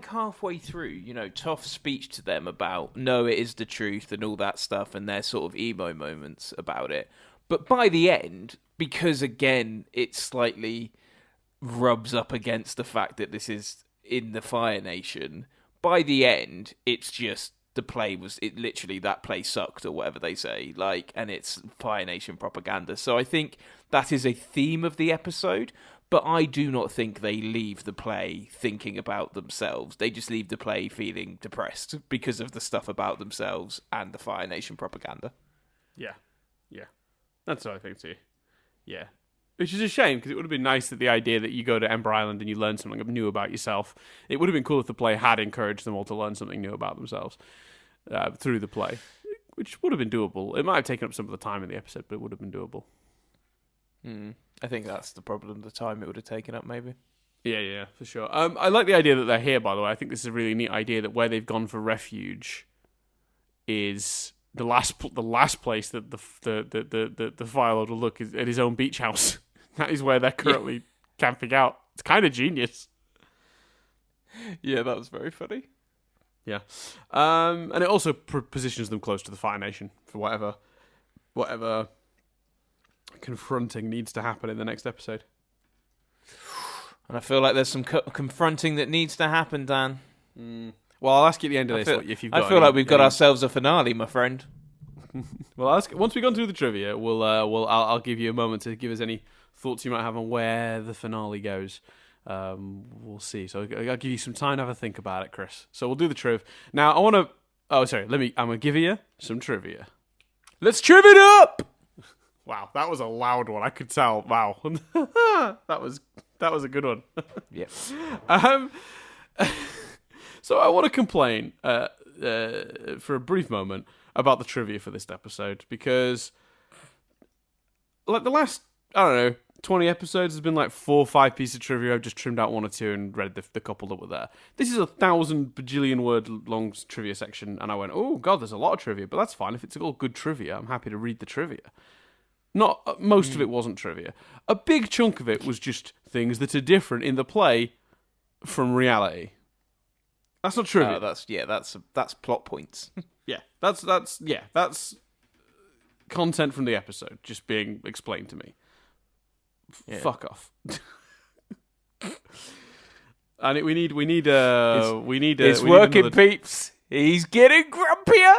halfway through, Toph's speech to them about, no, it is the truth and all that stuff, and their sort of emo moments about it. But by the end, because again, it slightly rubs up against the fact that this is in the Fire Nation, by the end, it's just that play sucked or whatever they say, and it's Fire Nation propaganda. So I think that is a theme of the episode, but I do not think they leave the play thinking about themselves. They just leave the play feeling depressed because of the stuff about themselves and the Fire Nation propaganda. Yeah. That's what I think too. Yeah. Which is a shame, because it would have been nice that the idea that you go to Ember Island and you learn something new about yourself. It would have been cool if the play had encouraged them all to learn something new about themselves through the play. which would have been doable. It might have taken up some of the time in the episode, but it would have been doable. I think that's the problem. The time it would have taken up, maybe. Yeah, for sure. I like the idea that they're here. By the way, I think this is a really neat idea that where they've gone for refuge is the last place that the Fire Lord will look is at his own beach house. That is where they're currently camping out. It's kind of genius. Yeah, that was very funny. Yeah, and it also positions them close to the Fire Nation for whatever confronting needs to happen in the next episode. And I feel like there's some confronting that needs to happen, Dan. Well, I'll ask you at the end of this if you've got. I feel like we've got ourselves a finale, my friend. Well, once we've gone through the trivia, I'll give you a moment to give us any thoughts you might have on where the finale goes. We'll see. So I'll give you some time to have a think about it, Chris. So we'll do the triv. Now I want to. Oh, sorry. I'm gonna give you some trivia. Let's triv it up. Wow, that was a loud one. I could tell. Wow, that was a good one. Yep. So I want to complain for a brief moment about the trivia for this episode because, like the last, I don't know, 20 episodes has been like 4 or 5 pieces of trivia. I've just trimmed out 1 or 2 and read the couple that were there. This is a 1,000 bajillion word long trivia section, and I went, oh god, there's a lot of trivia, but that's fine. If it's all good trivia, I'm happy to read the trivia. Not most of it wasn't trivia. A big chunk of it was just things that are different in the play from reality. That's not trivia. That's plot points. Yeah, that's content from the episode just being explained to me. Yeah. Fuck off. And we need. It's working, peeps. He's getting grumpier.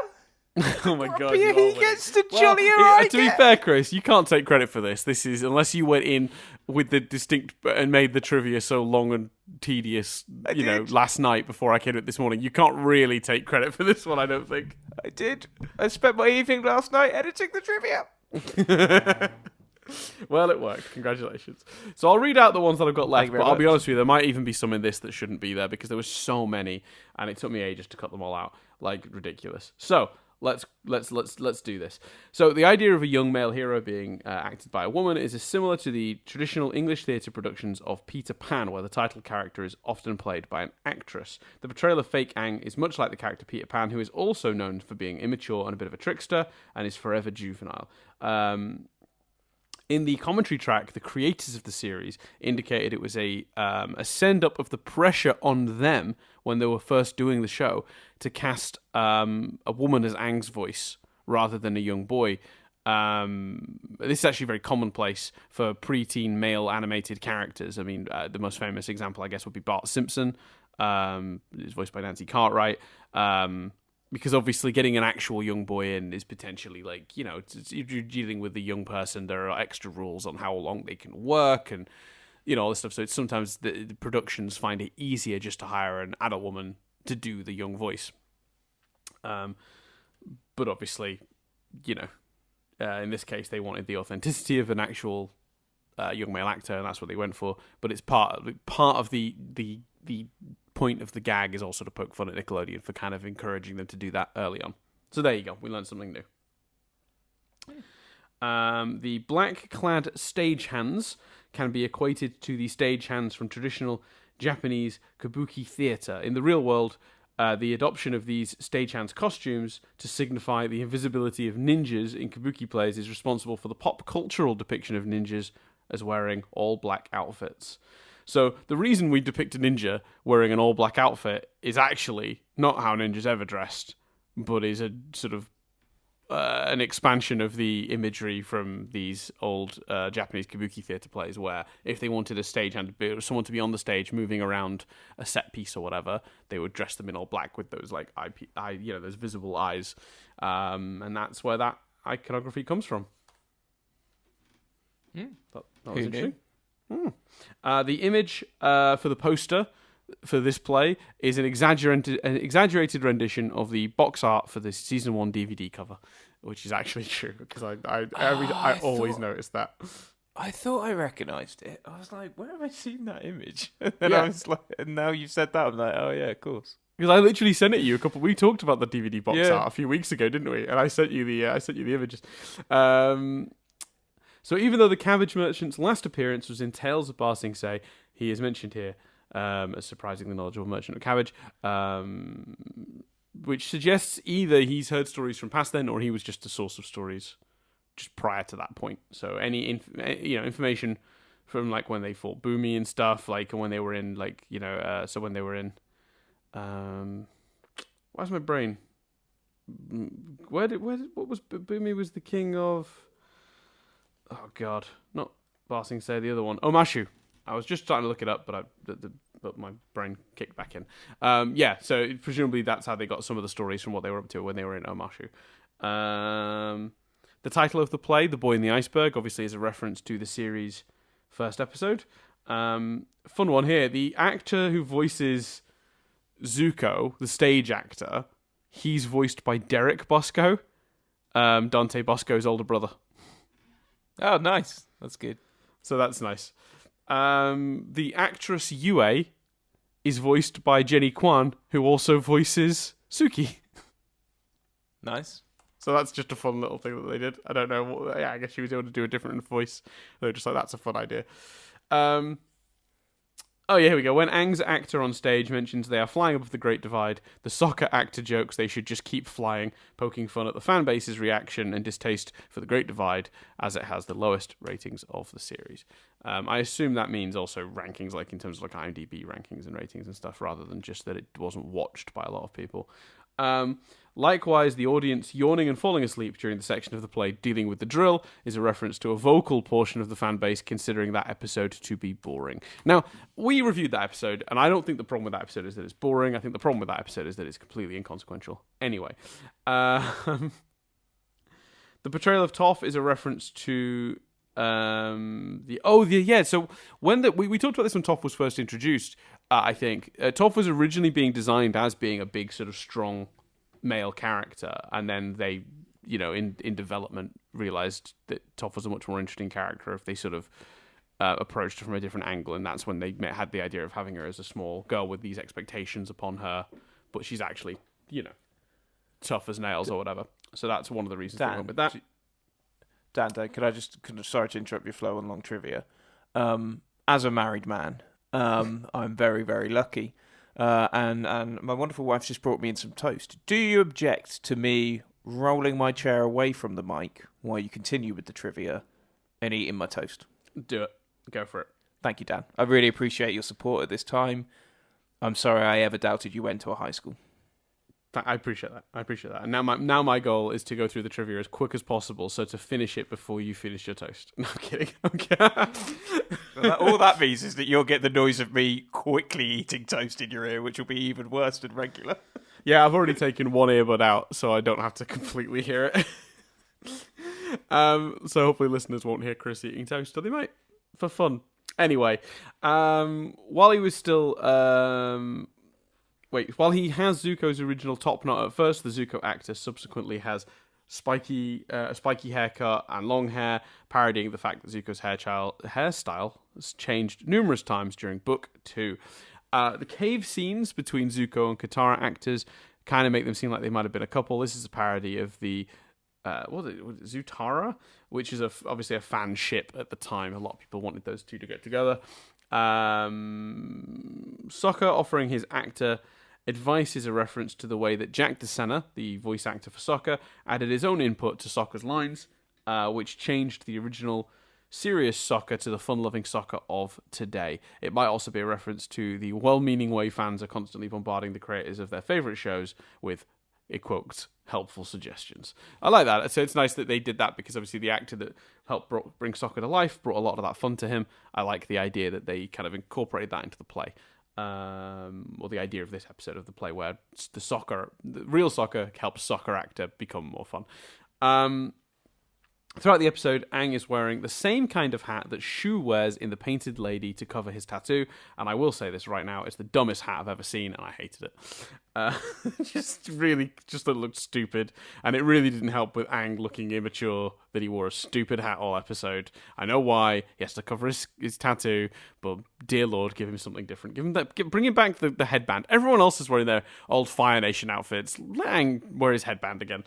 Oh my god! He gets the jollier. To be fair, Chris, you can't take credit for this. This is unless you went in with the distinct and made the trivia so long and tedious. Last night before I came up this morning, you can't really take credit for this one. I don't think I did. I spent my evening last night editing the trivia. Well, it worked. Congratulations. So I'll read out the ones that I've got left, but I'll be honest with you, there might even be some in this that shouldn't be there because there were so many, and it took me ages to cut them all out, like ridiculous. So. Let's do this. So the idea of a young male hero being acted by a woman is similar to the traditional English theatre productions of Peter Pan, where the title character is often played by an actress. The portrayal of fake Aang is much like the character Peter Pan, who is also known for being immature and a bit of a trickster, and is forever juvenile. In the commentary track, the creators of the series indicated it was a send-up of the pressure on them when they were first doing the show to cast a woman as Aang's voice rather than a young boy. This is actually very commonplace for preteen male animated characters. I mean, the most famous example, I guess, would be Bart Simpson. He's voiced by Nancy Cartwright. Because obviously getting an actual young boy in is potentially like, you're dealing with a young person. There are extra rules on how long they can work and, all this stuff. So it's sometimes the productions find it easier just to hire an adult woman to do the young voice. But obviously, in this case, they wanted the authenticity of an actual young male actor, and that's what they went for. But it's part of the point of the gag is also to poke fun at Nickelodeon for kind of encouraging them to do that early on. So there you go. We learned something new. The black-clad stagehands can be equated to the stagehands from traditional Japanese kabuki theatre. In the real world, the adoption of these stagehands costumes to signify the invisibility of ninjas in kabuki plays is responsible for the pop cultural depiction of ninjas as wearing all-black outfits. So the reason we depict a ninja wearing an all-black outfit is actually not how ninjas ever dressed, but is a sort of an expansion of the imagery from these old Japanese kabuki theatre plays, where if they wanted a stagehand, someone to be on the stage moving around a set piece or whatever, they would dress them in all black with those like those visible eyes, and that's where that iconography comes from. That was interesting. The image for the poster for this play is an exaggerated rendition of the box art for the season 1 DVD cover, which is actually true because I always noticed that. I thought I recognised it. I was like, where have I seen that image? And then I was like, and now you said that, I'm like, oh yeah, of course. Because I literally sent it to you a couple. We talked about the DVD box Yeah. art a few weeks ago, didn't we? And I sent you the images. So even though the Cabbage Merchant's last appearance was in Tales of Ba Sing Se, he is mentioned here as surprisingly knowledgeable merchant of cabbage, which suggests either he's heard stories from past then, or he was just a source of stories just prior to that point. So any information from like when they fought Boomy and stuff, like when they were in so when they were in where's my brain? What was Boomy was the king of? Oh God, not Ba Sing Se, the other one, Omashu. I was just starting to look it up, but my brain kicked back in. So presumably that's how they got some of the stories from what they were up to when they were in Omashu. The title of the play, The Boy in the Iceberg, obviously is a reference to the series' first episode. Fun one here. The actor who voices Zuko, the stage actor, he's voiced by Derek Bosco, Dante Bosco's older brother. Oh, nice. That's good. So that's nice. The actress Yue is voiced by Jenny Kwan, who also voices Suki. Nice. So that's just a fun little thing that they did. I don't know. I guess she was able to do a different voice. They're just like, that's a fun idea. Here we go. When Aang's actor on stage mentions they are flying above the Great Divide, the soccer actor jokes they should just keep flying, poking fun at the fan base's reaction and distaste for the Great Divide, as it has the lowest ratings of the series. I assume that means also rankings, like in terms of like IMDb rankings and ratings and stuff, rather than just that it wasn't watched by a lot of people. Likewise, the audience yawning and falling asleep during the section of the play dealing with the drill is a reference to a vocal portion of the fan base considering that episode to be boring. Now, we reviewed that episode, and I don't think the problem with that episode is that it's boring. I think the problem with that episode is that it's completely inconsequential. Anyway, the portrayal of Toph is a reference to So when we talked about this when Toph was first introduced, I think Toph was originally being designed as being a big sort of strong male character, and then they, in development realized that Toph was a much more interesting character if they sort of approached her from a different angle, and that's when they had the idea of having her as a small girl with these expectations upon her, but she's actually, tough as nails or whatever. So that's one of the reasons they went with that. Dan, sorry to interrupt your flow on long trivia. As a married man, I'm very, very lucky. And my wonderful wife's just brought me in some toast. Do you object to me rolling my chair away from the mic while you continue with the trivia and eating my toast? Do it. Go for it. Thank you, Dan. I really appreciate your support at this time. I'm sorry I ever doubted you went to a high school. I appreciate that. And now my goal is to go through the trivia as quick as possible, so to finish it before you finish your toast. No, I'm kidding. All that means is that you'll get the noise of me quickly eating toast in your ear, which will be even worse than regular. Yeah, I've already taken one earbud out, so I don't have to completely hear it. So hopefully listeners won't hear Chris eating toast, or they might, for fun. Anyway, while he was still... while he has Zuko's original top knot at first, the Zuko actor subsequently has a spiky haircut and long hair, parodying the fact that Zuko's hairstyle has changed numerous times during Book 2. The cave scenes between Zuko and Katara actors kind of make them seem like they might have been a couple. This is a parody of the Zutara, which is obviously a fan ship at the time. A lot of people wanted those two to get together. Sokka offering his actor advice is a reference to the way that Jack DeSena, the voice actor for Sokka, added his own input to Sokka's lines, which changed the original serious Sokka to the fun-loving Sokka of today. It might also be a reference to the well-meaning way fans are constantly bombarding the creators of their favourite shows with, it quotes, helpful suggestions. I like that. So it's nice that they did that, because obviously the actor that helped bring Sokka to life brought a lot of that fun to him. I like the idea that they kind of incorporated that into the play. Or the idea of this episode of the play, where the real Sokka helps Sokka actor become more fun. Throughout the episode, Aang is wearing the same kind of hat that Shu wears in The Painted Lady to cover his tattoo. And I will say this right now, it's the dumbest hat I've ever seen, and I hated it. Just it looked stupid. And it really didn't help with Aang looking immature that he wore a stupid hat all episode. I know why. He has to cover his tattoo, but dear Lord, give him something different. Bring him back the headband. Everyone else is wearing their old Fire Nation outfits. Let Aang wear his headband again.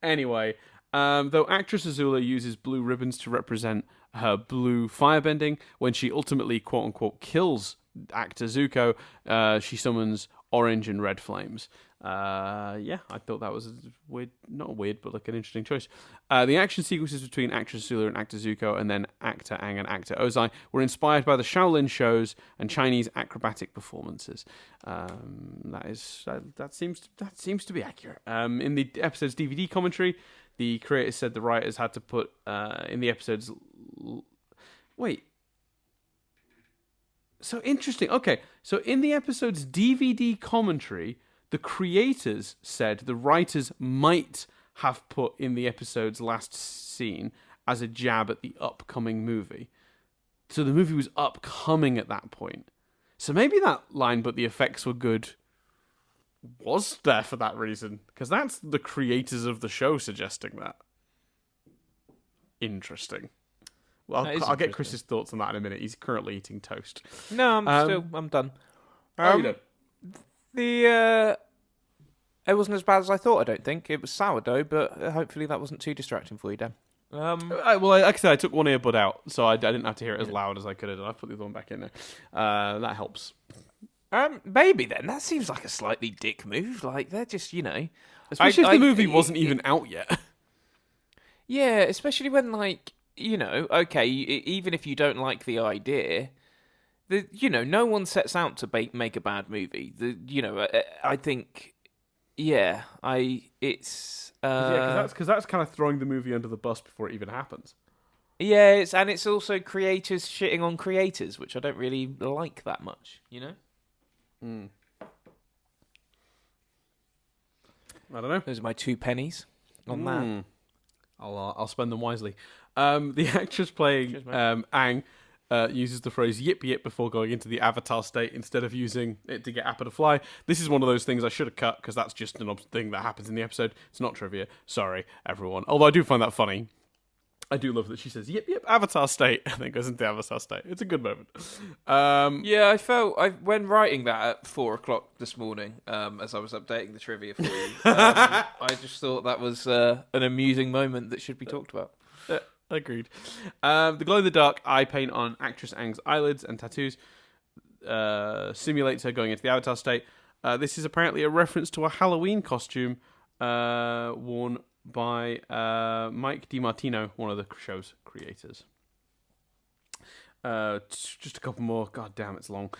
Anyway... though actress Azula uses blue ribbons to represent her blue firebending, when she ultimately quote-unquote kills actor Zuko, she summons orange and red flames. I thought that was not weird, but like an interesting choice. The action sequences between actress Azula and actor Zuko, and then actor Aang and actor Ozai, were inspired by the Shaolin shows and Chinese acrobatic performances. That seems to be accurate. In the episode's DVD commentary, the creators said the writers had to put in the episodes... Wait. So interesting. Okay, so in the episode's DVD commentary, the creators said the writers might have put in the episode's last scene as a jab at the upcoming movie. So the movie was upcoming at that point. So maybe that line, but the effects were good, was there for that reason, because that's the creators of the show suggesting that. Interesting. Well, I'll get Chris's thoughts on that in a minute. He's currently eating toast. No, I'm done. You know. It wasn't as bad as I thought. I don't think it was sourdough, but hopefully that wasn't too distracting for you, Dan. Like I said, I took one earbud out, so I didn't have to hear it as loud as I could have done. I put the other one back in there. That helps. Maybe then. That seems like a slightly dick move. Like, they're just, Especially if the movie wasn't even out yet. Yeah, especially when, like, okay, even if you don't like the idea, no one sets out to make a bad movie. I think, it's... because that's kind of throwing the movie under the bus before it even happens. Yeah, it's also creators shitting on creators, which I don't really like that much, I don't know. Those are my 2 pennies on that. I'll spend them wisely. The actress playing Aang uses the phrase "yip yip" before going into the Avatar state instead of using it to get Appa to fly. This is one of those things I should have cut because that's just an thing that happens in the episode. It's not trivia. Sorry, everyone. Although I do find that funny. I do love that she says "yip yip Avatar state" and then goes into Avatar state. It's a good moment. I felt when writing that at 4:00 this morning, as I was updating the trivia for you, I just thought that was an amusing moment that should be talked about. Agreed. The glow-in-the-dark eye paint on actress Aang's eyelids and tattoos simulates her going into the Avatar state. This is apparently a reference to a Halloween costume worn by Mike DiMartino, one of the show's creators. Just a couple more. God damn, it's long.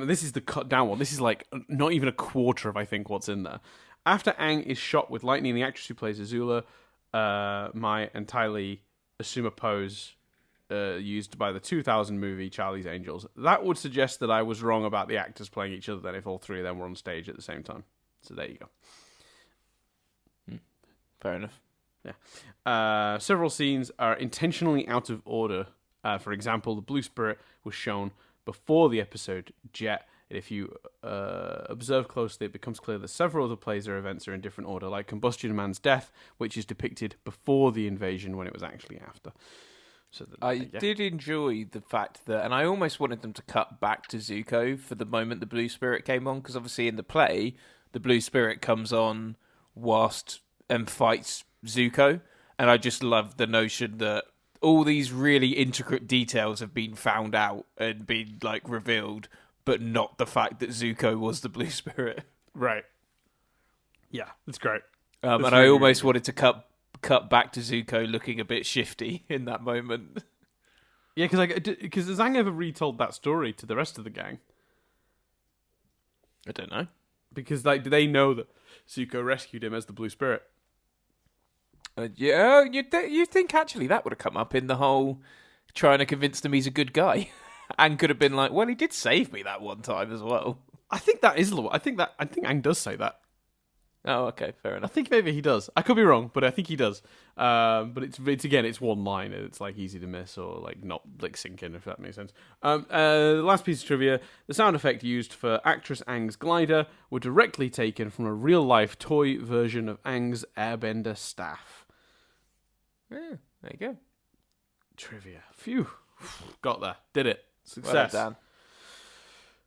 This is the cut down one. This is like not even a quarter of, I think, what's in there. After Aang is shot with lightning, the actress who plays Azula, Mai entirely assume a pose used by the 2000 movie Charlie's Angels. That would suggest that I was wrong about the actors playing each other then if all 3 of them were on stage at the same time. So there you go. Fair enough. Yeah. Several scenes are intentionally out of order. For example, the Blue Spirit was shown before the episode Jet. And if you observe closely, it becomes clear that several other plays or events are in different order, like Combustion Man's death, which is depicted before the invasion when it was actually after. So I did enjoy the fact that, and I almost wanted them to cut back to Zuko for the moment the Blue Spirit came on, because obviously in the play, the Blue Spirit comes on whilst and fights Zuko, and I just love the notion that all these really intricate details have been found out and been like revealed, but not the fact that Zuko was the Blue Spirit. Right. Yeah, that's great. And I almost wanted to cut back to Zuko looking a bit shifty in that moment. Yeah, because has Aang ever retold that story to the rest of the gang? I don't know. Because do they know that Zuko rescued him as the Blue Spirit? Yeah, you think actually that would have come up in the whole trying to convince them he's a good guy, and could have been like, well, he did save me that one time as well. I think that is. I think Aang does say that. Oh, okay, fair I enough. think maybe he does. I could be wrong, but I think he does. But it's one line, and it's like easy to miss or like not like sink in, if that makes sense. Last piece of trivia: the sound effect used for actress Aang's glider were directly taken from a real life toy version of Aang's airbender staff. Yeah, there you go. Trivia. Phew. Got there. Did it. Well done, Success. Dan.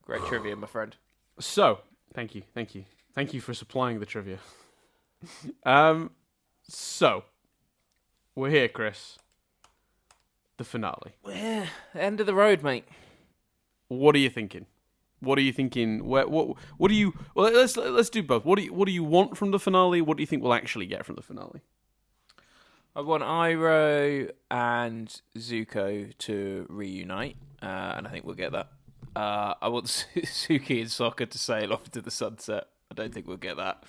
Great trivia, my friend. So, thank you for supplying the trivia. So we're here, Chris. The finale. Yeah, end of the road, mate. What are you thinking? What are you thinking? What do you? Well, let's do both. What do you want from the finale? What do you think we'll actually get from the finale? I want Iroh and Zuko to reunite, and I think we'll get that. I want Suki and Sokka to sail off into the sunset. I don't think we'll get that.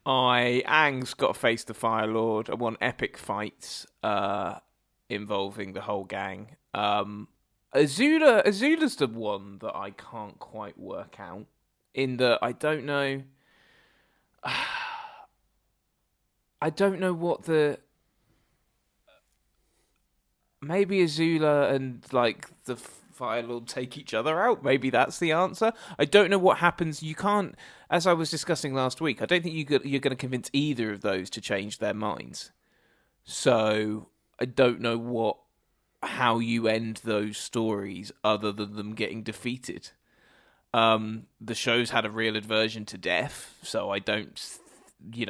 Aang's got to face the Fire Lord. I want epic fights involving the whole gang. Azula's the one that I can't quite work out. In that I don't know. I don't know what the. Maybe Azula and like the Fire Lord take each other out. Maybe that's the answer. I don't know what happens. You can't, as I was discussing last week. I don't think you're going to convince either of those to change their minds. So I don't know how you end those stories other than them getting defeated. The show's had a real aversion to death, so I don't.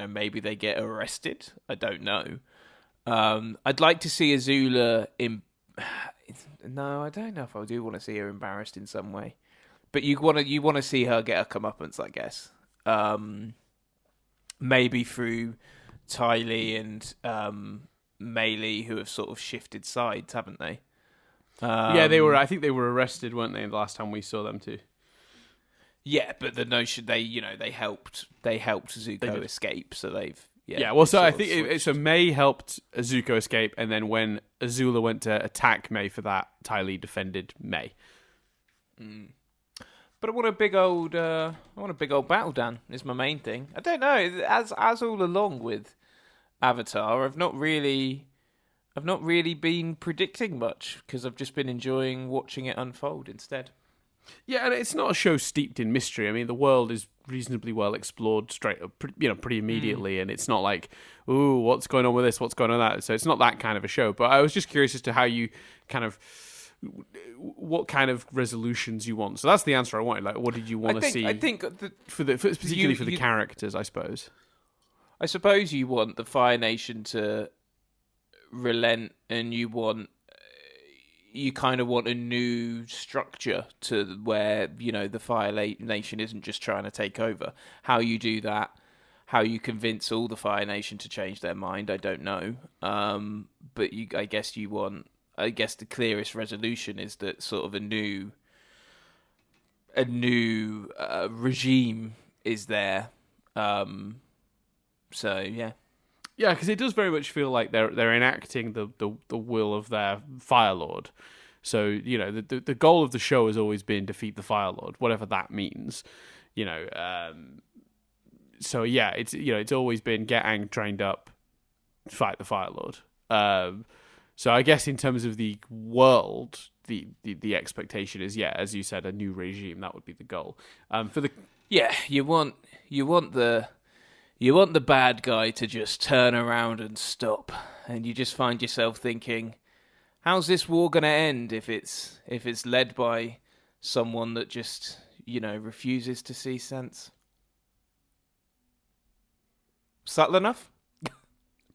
Maybe they get arrested. I don't know. I'd like to see Azula in. No, I don't know if I do want to see her embarrassed in some way. But you want to see her get her comeuppance, I guess. Maybe through Ty Lee and Mei Lee, who have sort of shifted sides, haven't they? Yeah, they were. I think they were arrested, weren't they? The last time we saw them too. Yeah, but the notion they helped Zuko escape, so they've so I think so. May helped Zuko escape, and then when Azula went to attack May for that, Ty Lee defended May. But I want a big old battle, Dan. Is my main thing. I don't know. As all along with Avatar, I've not really been predicting much because I've just been enjoying watching it unfold instead. Yeah, and it's not a show steeped in mystery. I mean, the world is reasonably well explored pretty immediately, and it's not like, ooh, what's going on with this, what's going on with that. So it's not that kind of a show. But I was just curious as to how you what kind of resolutions you want. So that's the answer I wanted. Like, what did you want to see? I think particularly for the characters, I suppose. I suppose you want the Fire Nation to relent, and you kind of want a new structure to where, the Fire Nation isn't just trying to take over. How you do that, how you convince all the Fire Nation to change their mind, I don't know. But I guess the clearest resolution is that sort of a new regime is there. So yeah. Yeah, because it does very much feel like they're enacting the will of their Fire Lord. So the goal of the show has always been defeat the Fire Lord, whatever that means. So yeah, it's always been get Aang trained up, fight the Fire Lord. So I guess in terms of the world, the expectation is as you said, a new regime. That would be the goal. You want the bad guy to just turn around and stop, and you just find yourself thinking, how's this war going to end if it's led by someone that just, refuses to see sense? Subtle enough?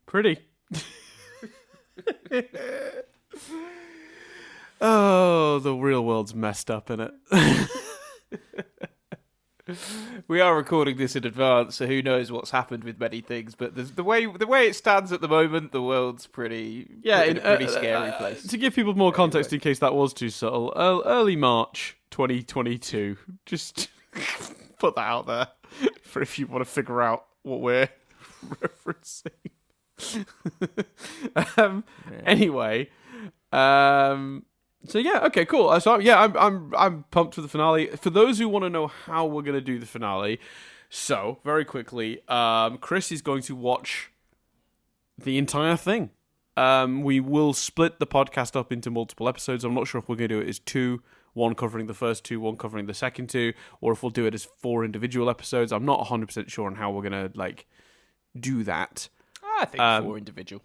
Pretty. Oh, the real world's messed up, innit? We are recording this in advance, so who knows what's happened with many things. But the way it stands at the moment, the world's pretty scary place. To give people more context, in case that was too subtle, early March 2022. Just put that out there for if you want to figure out what we're referencing. Anyway. So yeah, okay, cool. So yeah, I'm pumped for the finale. For those who want to know how we're going to do the finale, So, very quickly, Chris is going to watch the entire thing. We will split the podcast up into multiple episodes. I'm not sure if we're going to do it as two, one covering the first two, one covering the second two, or if we'll do it as 4 individual episodes. I'm not 100% sure on how we're going to do that. I think 4 individual.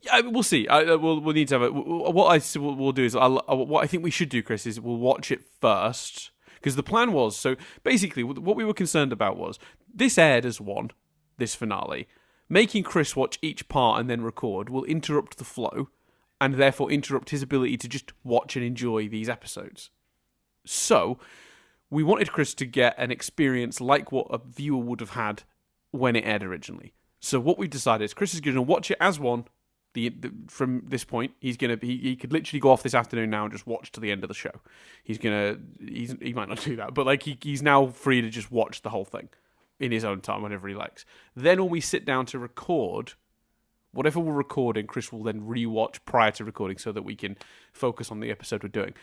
Yeah, we'll see. We'll need to have it. We'll do is what I think we should do, Chris, is we'll watch it first, because the plan was, so basically what we were concerned about was this aired as one, this finale. Making Chris watch each part and then record will interrupt the flow, and therefore interrupt his ability to just watch and enjoy these episodes. So we wanted Chris to get an experience like what a viewer would have had when it aired originally. So what we decided is Chris is going to watch it as one. From this point, he could literally go off this afternoon now and just watch to the end of the show. He might not do that, but he's now free to just watch the whole thing in his own time whenever he likes. Then when we sit down to record, whatever we're recording, Chris will then rewatch prior to recording so that we can focus on the episode we're doing.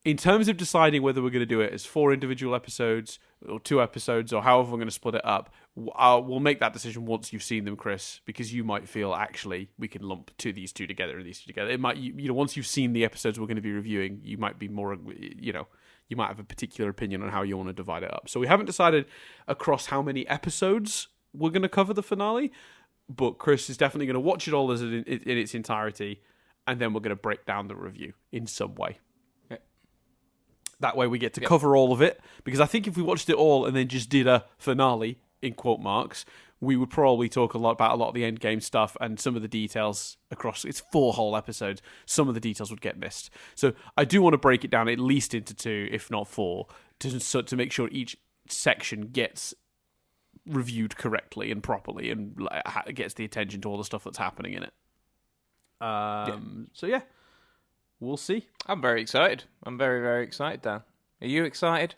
In terms of deciding whether we're going to do it as 4 individual episodes or 2 episodes or however we're going to split it up, we'll make that decision once you've seen them, Chris, because you might feel actually we can lump these two together and these two together. It might, once you've seen the episodes we're going to be reviewing, you might be more, you might have a particular opinion on how you want to divide it up. So we haven't decided across how many episodes we're going to cover the finale, but Chris is definitely going to watch it all in its entirety, and then we're going to break down the review in some way. That way we get to cover all of it, because I think if we watched it all and then just did a finale, in quote marks, we would probably talk about a lot of the end game stuff and some of the details across, it's 4 whole episodes, some of the details would get missed. So I do want to break it down at least into 2, if not 4, to make sure each section gets reviewed correctly and properly and gets the attention to all the stuff that's happening in it. So yeah. We'll see. I'm very excited. I'm very, very excited, Dan. Are you excited?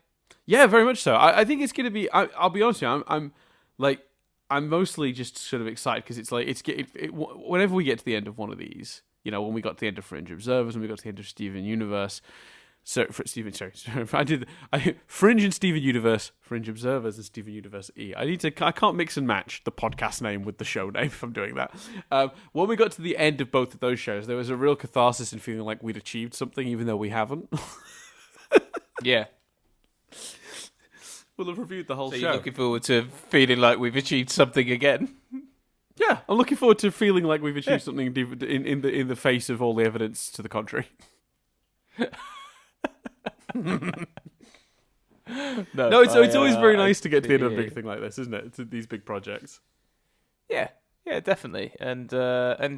Yeah, very much so. I think it's going to be. I'll be honest with you. I'm mostly just sort of excited because it's whenever we get to the end of one of these, when we got to the end of Fringe Observers, when we got to the end of Steven Universe. Fringe and Steven Universe, Fringe Observers and Steven Universe E. I can't mix and match the podcast name with the show name if I'm doing that. When we got to the end of both of those shows, there was a real catharsis in feeling like we'd achieved something, even though we haven't. Yeah. We'll have reviewed the whole show. You're looking forward to feeling like we've achieved something again? Yeah, I'm looking forward to feeling like we've achieved something in the face of all the evidence to the contrary. No, it's always very nice to get to the end of a big thing like this, isn't it? To these big projects. Yeah, definitely, and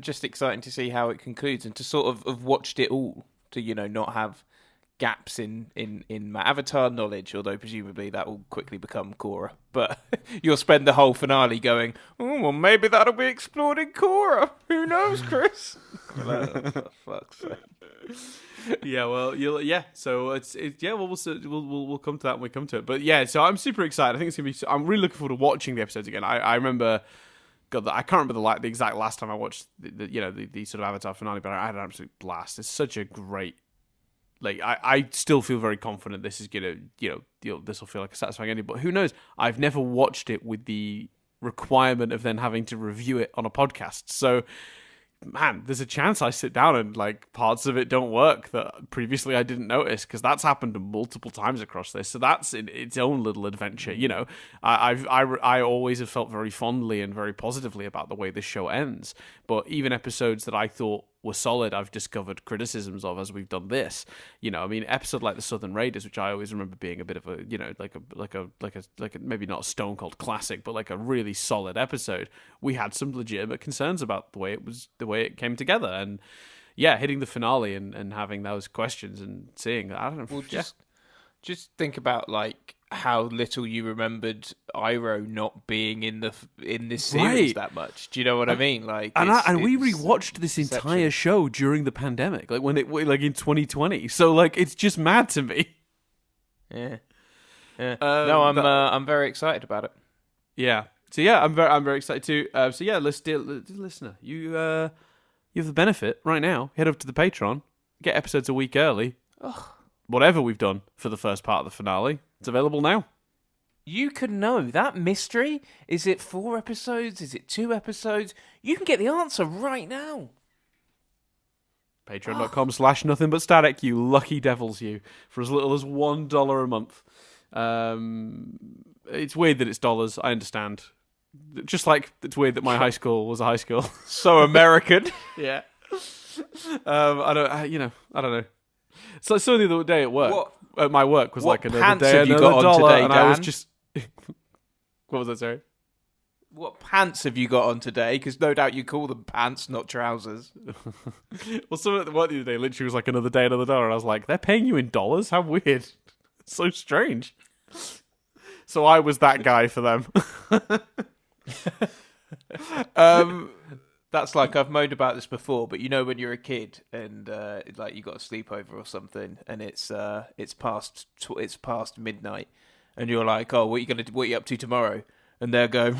just exciting to see how it concludes and to sort of have watched it all, to not have gaps in my Avatar knowledge, although presumably that will quickly become Korra. But you'll spend the whole finale going, oh, well, maybe that'll be explored in Korra. Who knows, Chris? For fuck's sake. Yeah, well, so we'll come to that when we come to it. But yeah, so I'm super excited. I think it's gonna be. I'm really looking forward to watching the episodes again. I remember, God, I can't remember the exact last time I watched the sort of Avatar finale, but I had an absolute blast. It's such a great. I still feel very confident this is gonna, this will feel like a satisfying ending. But who knows? I've never watched it with the requirement of then having to review it on a podcast. So, man, there's a chance I sit down and parts of it don't work that previously I didn't notice, because that's happened multiple times across this. So that's its own little adventure. I always have felt very fondly and very positively about the way this show ends. But even episodes that I thought were solid, I've discovered criticisms of as we've done this. Episode like the Southern Raiders, which I always remember being a bit of a, like a maybe not a stone cold classic, but like a really solid episode. We had some legitimate concerns about the way it came together, and hitting the finale and having those questions and seeing, I don't know. Well, just think about how little you remembered Iroh not being in this series that much. Do you know what I mean? And we rewatched this entire show during the pandemic, when it in 2020. So it's just mad to me. Yeah. No, I'm very excited about it. Yeah. So yeah, I'm very excited too. So yeah, listener, you have the benefit right now. Head over to the Patreon, get episodes a week early. Whatever we've done for the first part of the finale, it's available now. You can know that mystery. Is it 4 episodes? Is it 2 episodes? You can get the answer right now. Patreon.com/nothingbutstatic, you lucky devils, you. For as little as $1 a month. It's weird that it's dollars, I understand. Just like it's weird that my high school was a high school. So American. Yeah. I don't know. So the other day at work, at my work was like another day, have you another got on dollar, today, and I was Dan? just... What was that, sorry? What pants have you got on today? Because no doubt you call them pants, not trousers. Well, some of the other day literally was like another day, another dollar, and I was like, they're paying you in dollars? How weird. It's so strange. So I was that guy for them. That's like, I've moaned about this before, but you know when you're a kid and like you got a sleepover or something, and it's past midnight, and you're like, oh, what are you up to tomorrow? And they'll go,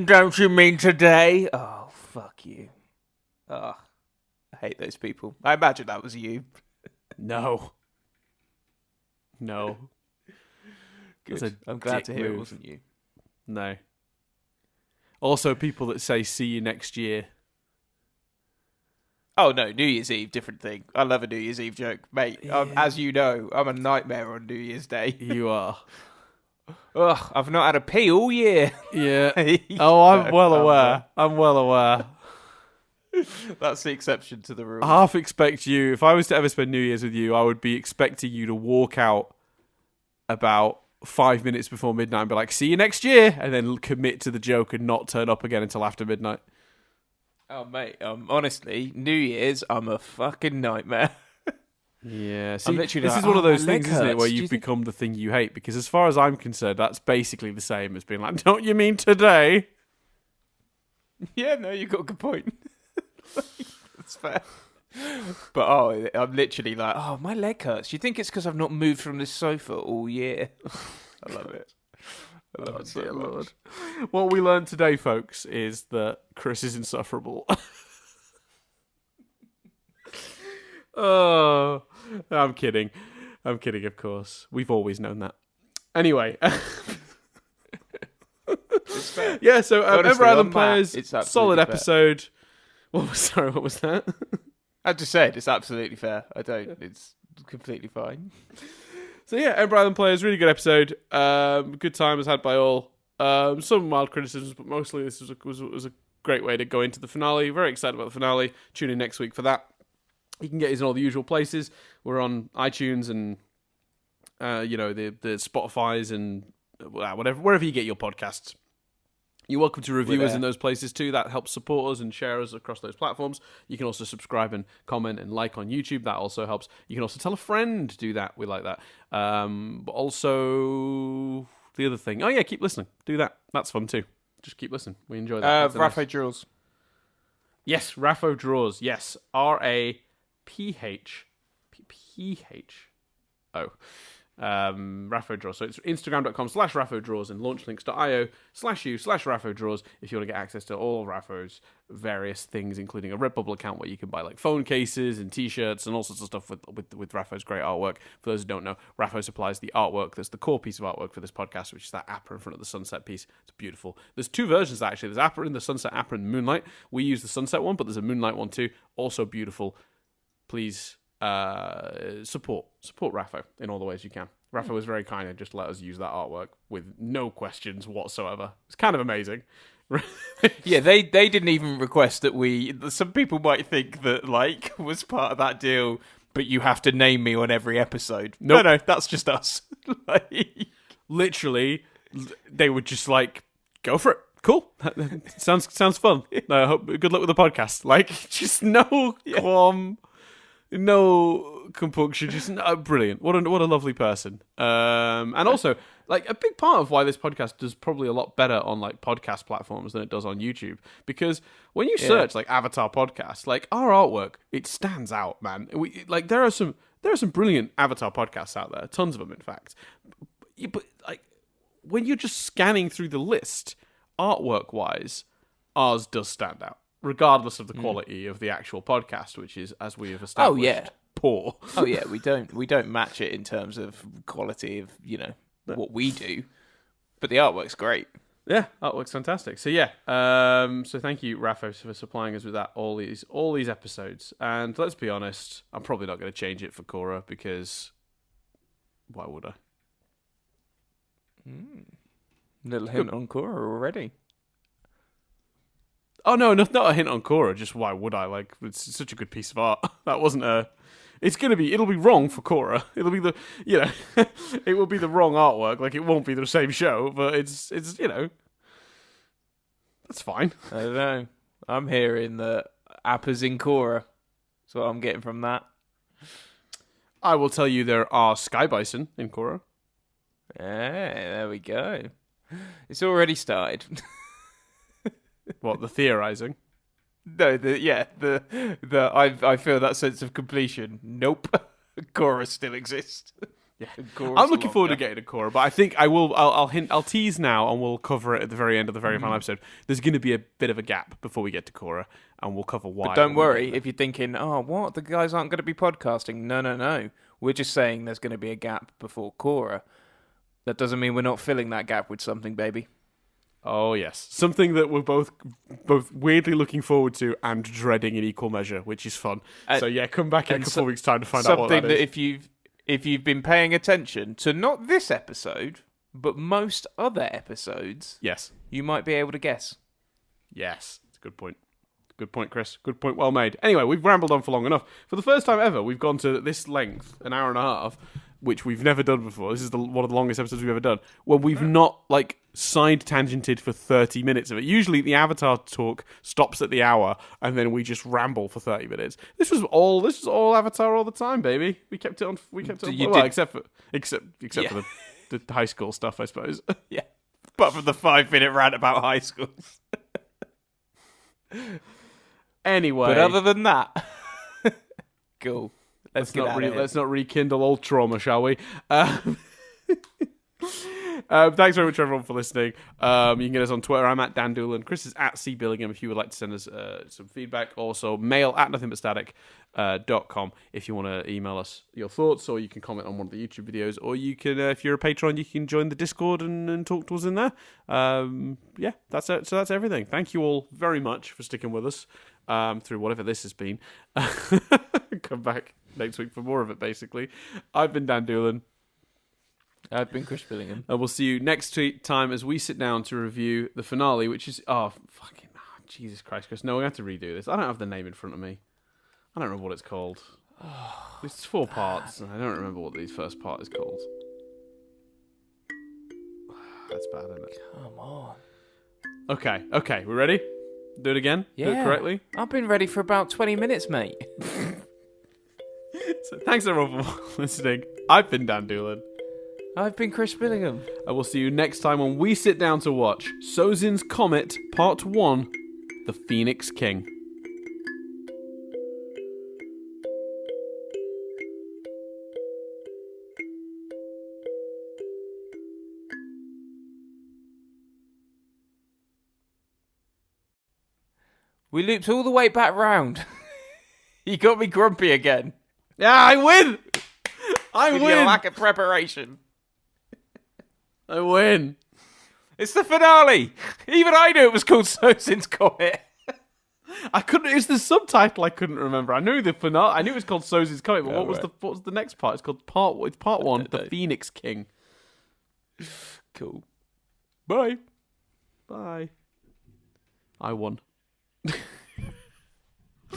don't you mean today? Oh, fuck you. Oh, I hate those people. I imagine that was you. No. Good. I'm glad to hear it wasn't you. No. Also, people that say, see you next year. Oh, no, New Year's Eve, different thing. I love a New Year's Eve joke. Mate, Yeah. as you know, I'm a nightmare on New Year's Day. You are. Ugh, I've not had a pee all year. Yeah. Oh, I'm well aware. That's the exception to the rule. I half expect you, if I was to ever spend New Year's with you, I would be expecting you to walk out about 5 minutes before midnight and be like, see you next year, and then commit to the joke and not turn up again until after midnight. Oh, mate, honestly, New Year's, I'm a fucking nightmare. Yeah, see, I'm literally this like, is one of those my leg things, isn't it, hurts. where Do you you've think- become the thing you hate, because as far as I'm concerned, that's basically the same as being like, don't you mean today? Yeah, no, you've got a good point. That's fair. But, I'm literally like, oh, my leg hurts. Do you think it's because I've not moved from this sofa all year? I love it. I love it so dear much. Lord. What we learned today, folks, is that Chris is insufferable. Oh, I'm kidding, of course. We've always known that. Anyway. It's fair. Yeah, so Honestly, Ember on Island that, Players, it's absolutely solid fair. episode. What was that? I just said it's absolutely fair. It's completely fine. So yeah, Ember Island Players, really good episode. Good time was had by all. Some mild criticisms, but mostly this was a great way to go into the finale. Very excited about the finale. Tune in next week for that. You can get us in all the usual places. We're on iTunes and the Spotify's and wherever you get your podcasts. You're welcome to review us in those places too. That helps support us and share us across those platforms. You can also subscribe and comment and like on YouTube. That also helps. You can also tell a friend. Do that. We like that. But also the other thing. Oh yeah, keep listening. Do that. That's fun too. Just keep listening. We enjoy that. Raphodraws. Yes, Raphodraws. Yes, RAPHPHO. Raphodraws. So it's instagram.com/Raphodraws and launchlinks.io/u/Raphodraws if you want to get access to all of Rapho's various things, including a Redbubble account where you can buy like phone cases and t-shirts and all sorts of stuff with Rapho's great artwork. For those who don't know, Rapho supplies the artwork that's the core piece of artwork for this podcast, which is that apron in front of the sunset piece. It's beautiful. There's two versions actually. There's apron, the sunset apron, moonlight. We use the sunset one, but there's a moonlight one too. Also beautiful. Please support Rapho in all the ways you can. Rapho was very kind and just let us use that artwork with no questions whatsoever. It's kind of amazing. Yeah, they didn't even request that we. Some people might think that like was part of that deal, but you have to name me on every episode. Nope. No, that's just us. Like, Literally, they would just like go for it. Cool. sounds fun. I hope good luck with the podcast. Like just no qualm. No compunction, just brilliant. What a lovely person. And also, like a big part of why this podcast does probably a lot better on like podcast platforms than it does on YouTube, because when you search like Avatar podcast, like our artwork, it stands out, man. There are some brilliant Avatar podcasts out there, tons of them, in fact. But like when you're just scanning through the list, artwork wise, ours does stand out. Regardless of the quality of the actual podcast, which is, as we have established, poor. Oh yeah, we don't match it in terms of quality of what we do. But the artwork's great. Yeah, artwork's fantastic. So yeah, so thank you, Raphos, for supplying us with that all these episodes. And let's be honest, I'm probably not going to change it for Korra because why would I? Little hint on Korra already. Oh no, not a hint on Korra. Just why would I? Like, it's such a good piece of art. That wasn't a. It'll be wrong for Korra. It'll be it will be the wrong artwork. Like, it won't be the same show, but it's that's fine. I don't know. I'm hearing that Appa's in Korra. That's what I'm getting from that. I will tell you there are sky bison in Korra. Hey, there we go. It's already started. What, the theorizing? No, I feel that sense of completion. Nope. Korra still exists. Yeah. I'm looking forward to getting to Korra, but I think I'll tease now and we'll cover it at the very end of the very final episode. There's going to be a bit of a gap before we get to Korra, and we'll cover why. But don't worry if you're thinking, oh, what? The guys aren't going to be podcasting. No. We're just saying there's going to be a gap before Korra. That doesn't mean we're not filling that gap with something, baby. Oh, yes. Something that we're both weirdly looking forward to and dreading in equal measure, which is fun. So, yeah, come back in a couple of weeks' time to find out what that is. Something that if you've been paying attention to not this episode, but most other episodes, yes, you might be able to guess. Yes. It's a good point. Good point, Chris. Good point, well made. Anyway, we've rambled on for long enough. For the first time ever, we've gone to this length, an hour and a half, which we've never done before. This is one of the longest episodes we've ever done, when we've not, side tangented for 30 minutes of it. Usually the Avatar talk stops at the hour, and then we just ramble for 30 minutes. This was all Avatar all the time, baby. We kept it on. Except for the high school stuff, I suppose. Yeah, apart from the 5-minute rant about high schools. Anyway, but other than that, cool. Let's not rekindle old trauma, shall we? Thanks very much, everyone, for listening. You can get us on Twitter. I'm at Dan Doolan. Chris is at C Billingham if you would like to send us some feedback. Also, mail at nothingbutstatic.com if you want to email us your thoughts, or you can comment on one of the YouTube videos, or you can, if you're a patron, you can join the Discord and talk to us in there. Yeah, that's it. So that's everything. Thank you all very much for sticking with us through whatever this has been. Come back next week for more of it, basically. I've been Dan Doolan. I've been Chris Billingham. And we'll see you next time as we sit down to review the finale, which is... Jesus Christ, Chris. No, we're going to have to redo this. I don't have the name in front of me. I don't remember what it's called. It's 4 parts, and I don't remember what the first part is called. That's bad, isn't it? Come on. Okay, we ready? Do it again? Yeah. Do it correctly? I've been ready for about 20 minutes, mate. So thanks everyone for listening. I've been Dan Doolan. I've been Chris Billingham. And we'll see you next time when we sit down to watch Sozin's Comet Part 1, The Phoenix King. We looped all the way back round. You got me grumpy again. Yeah, I win! With your lack of preparation. I win. It's the finale. Even I knew it was called Sozin's Comet. It's the subtitle I couldn't remember. I knew the finale. I knew it was called Sozin's Comet, but what was the next part? It's called part 1, The Phoenix King. Cool. Bye. I won.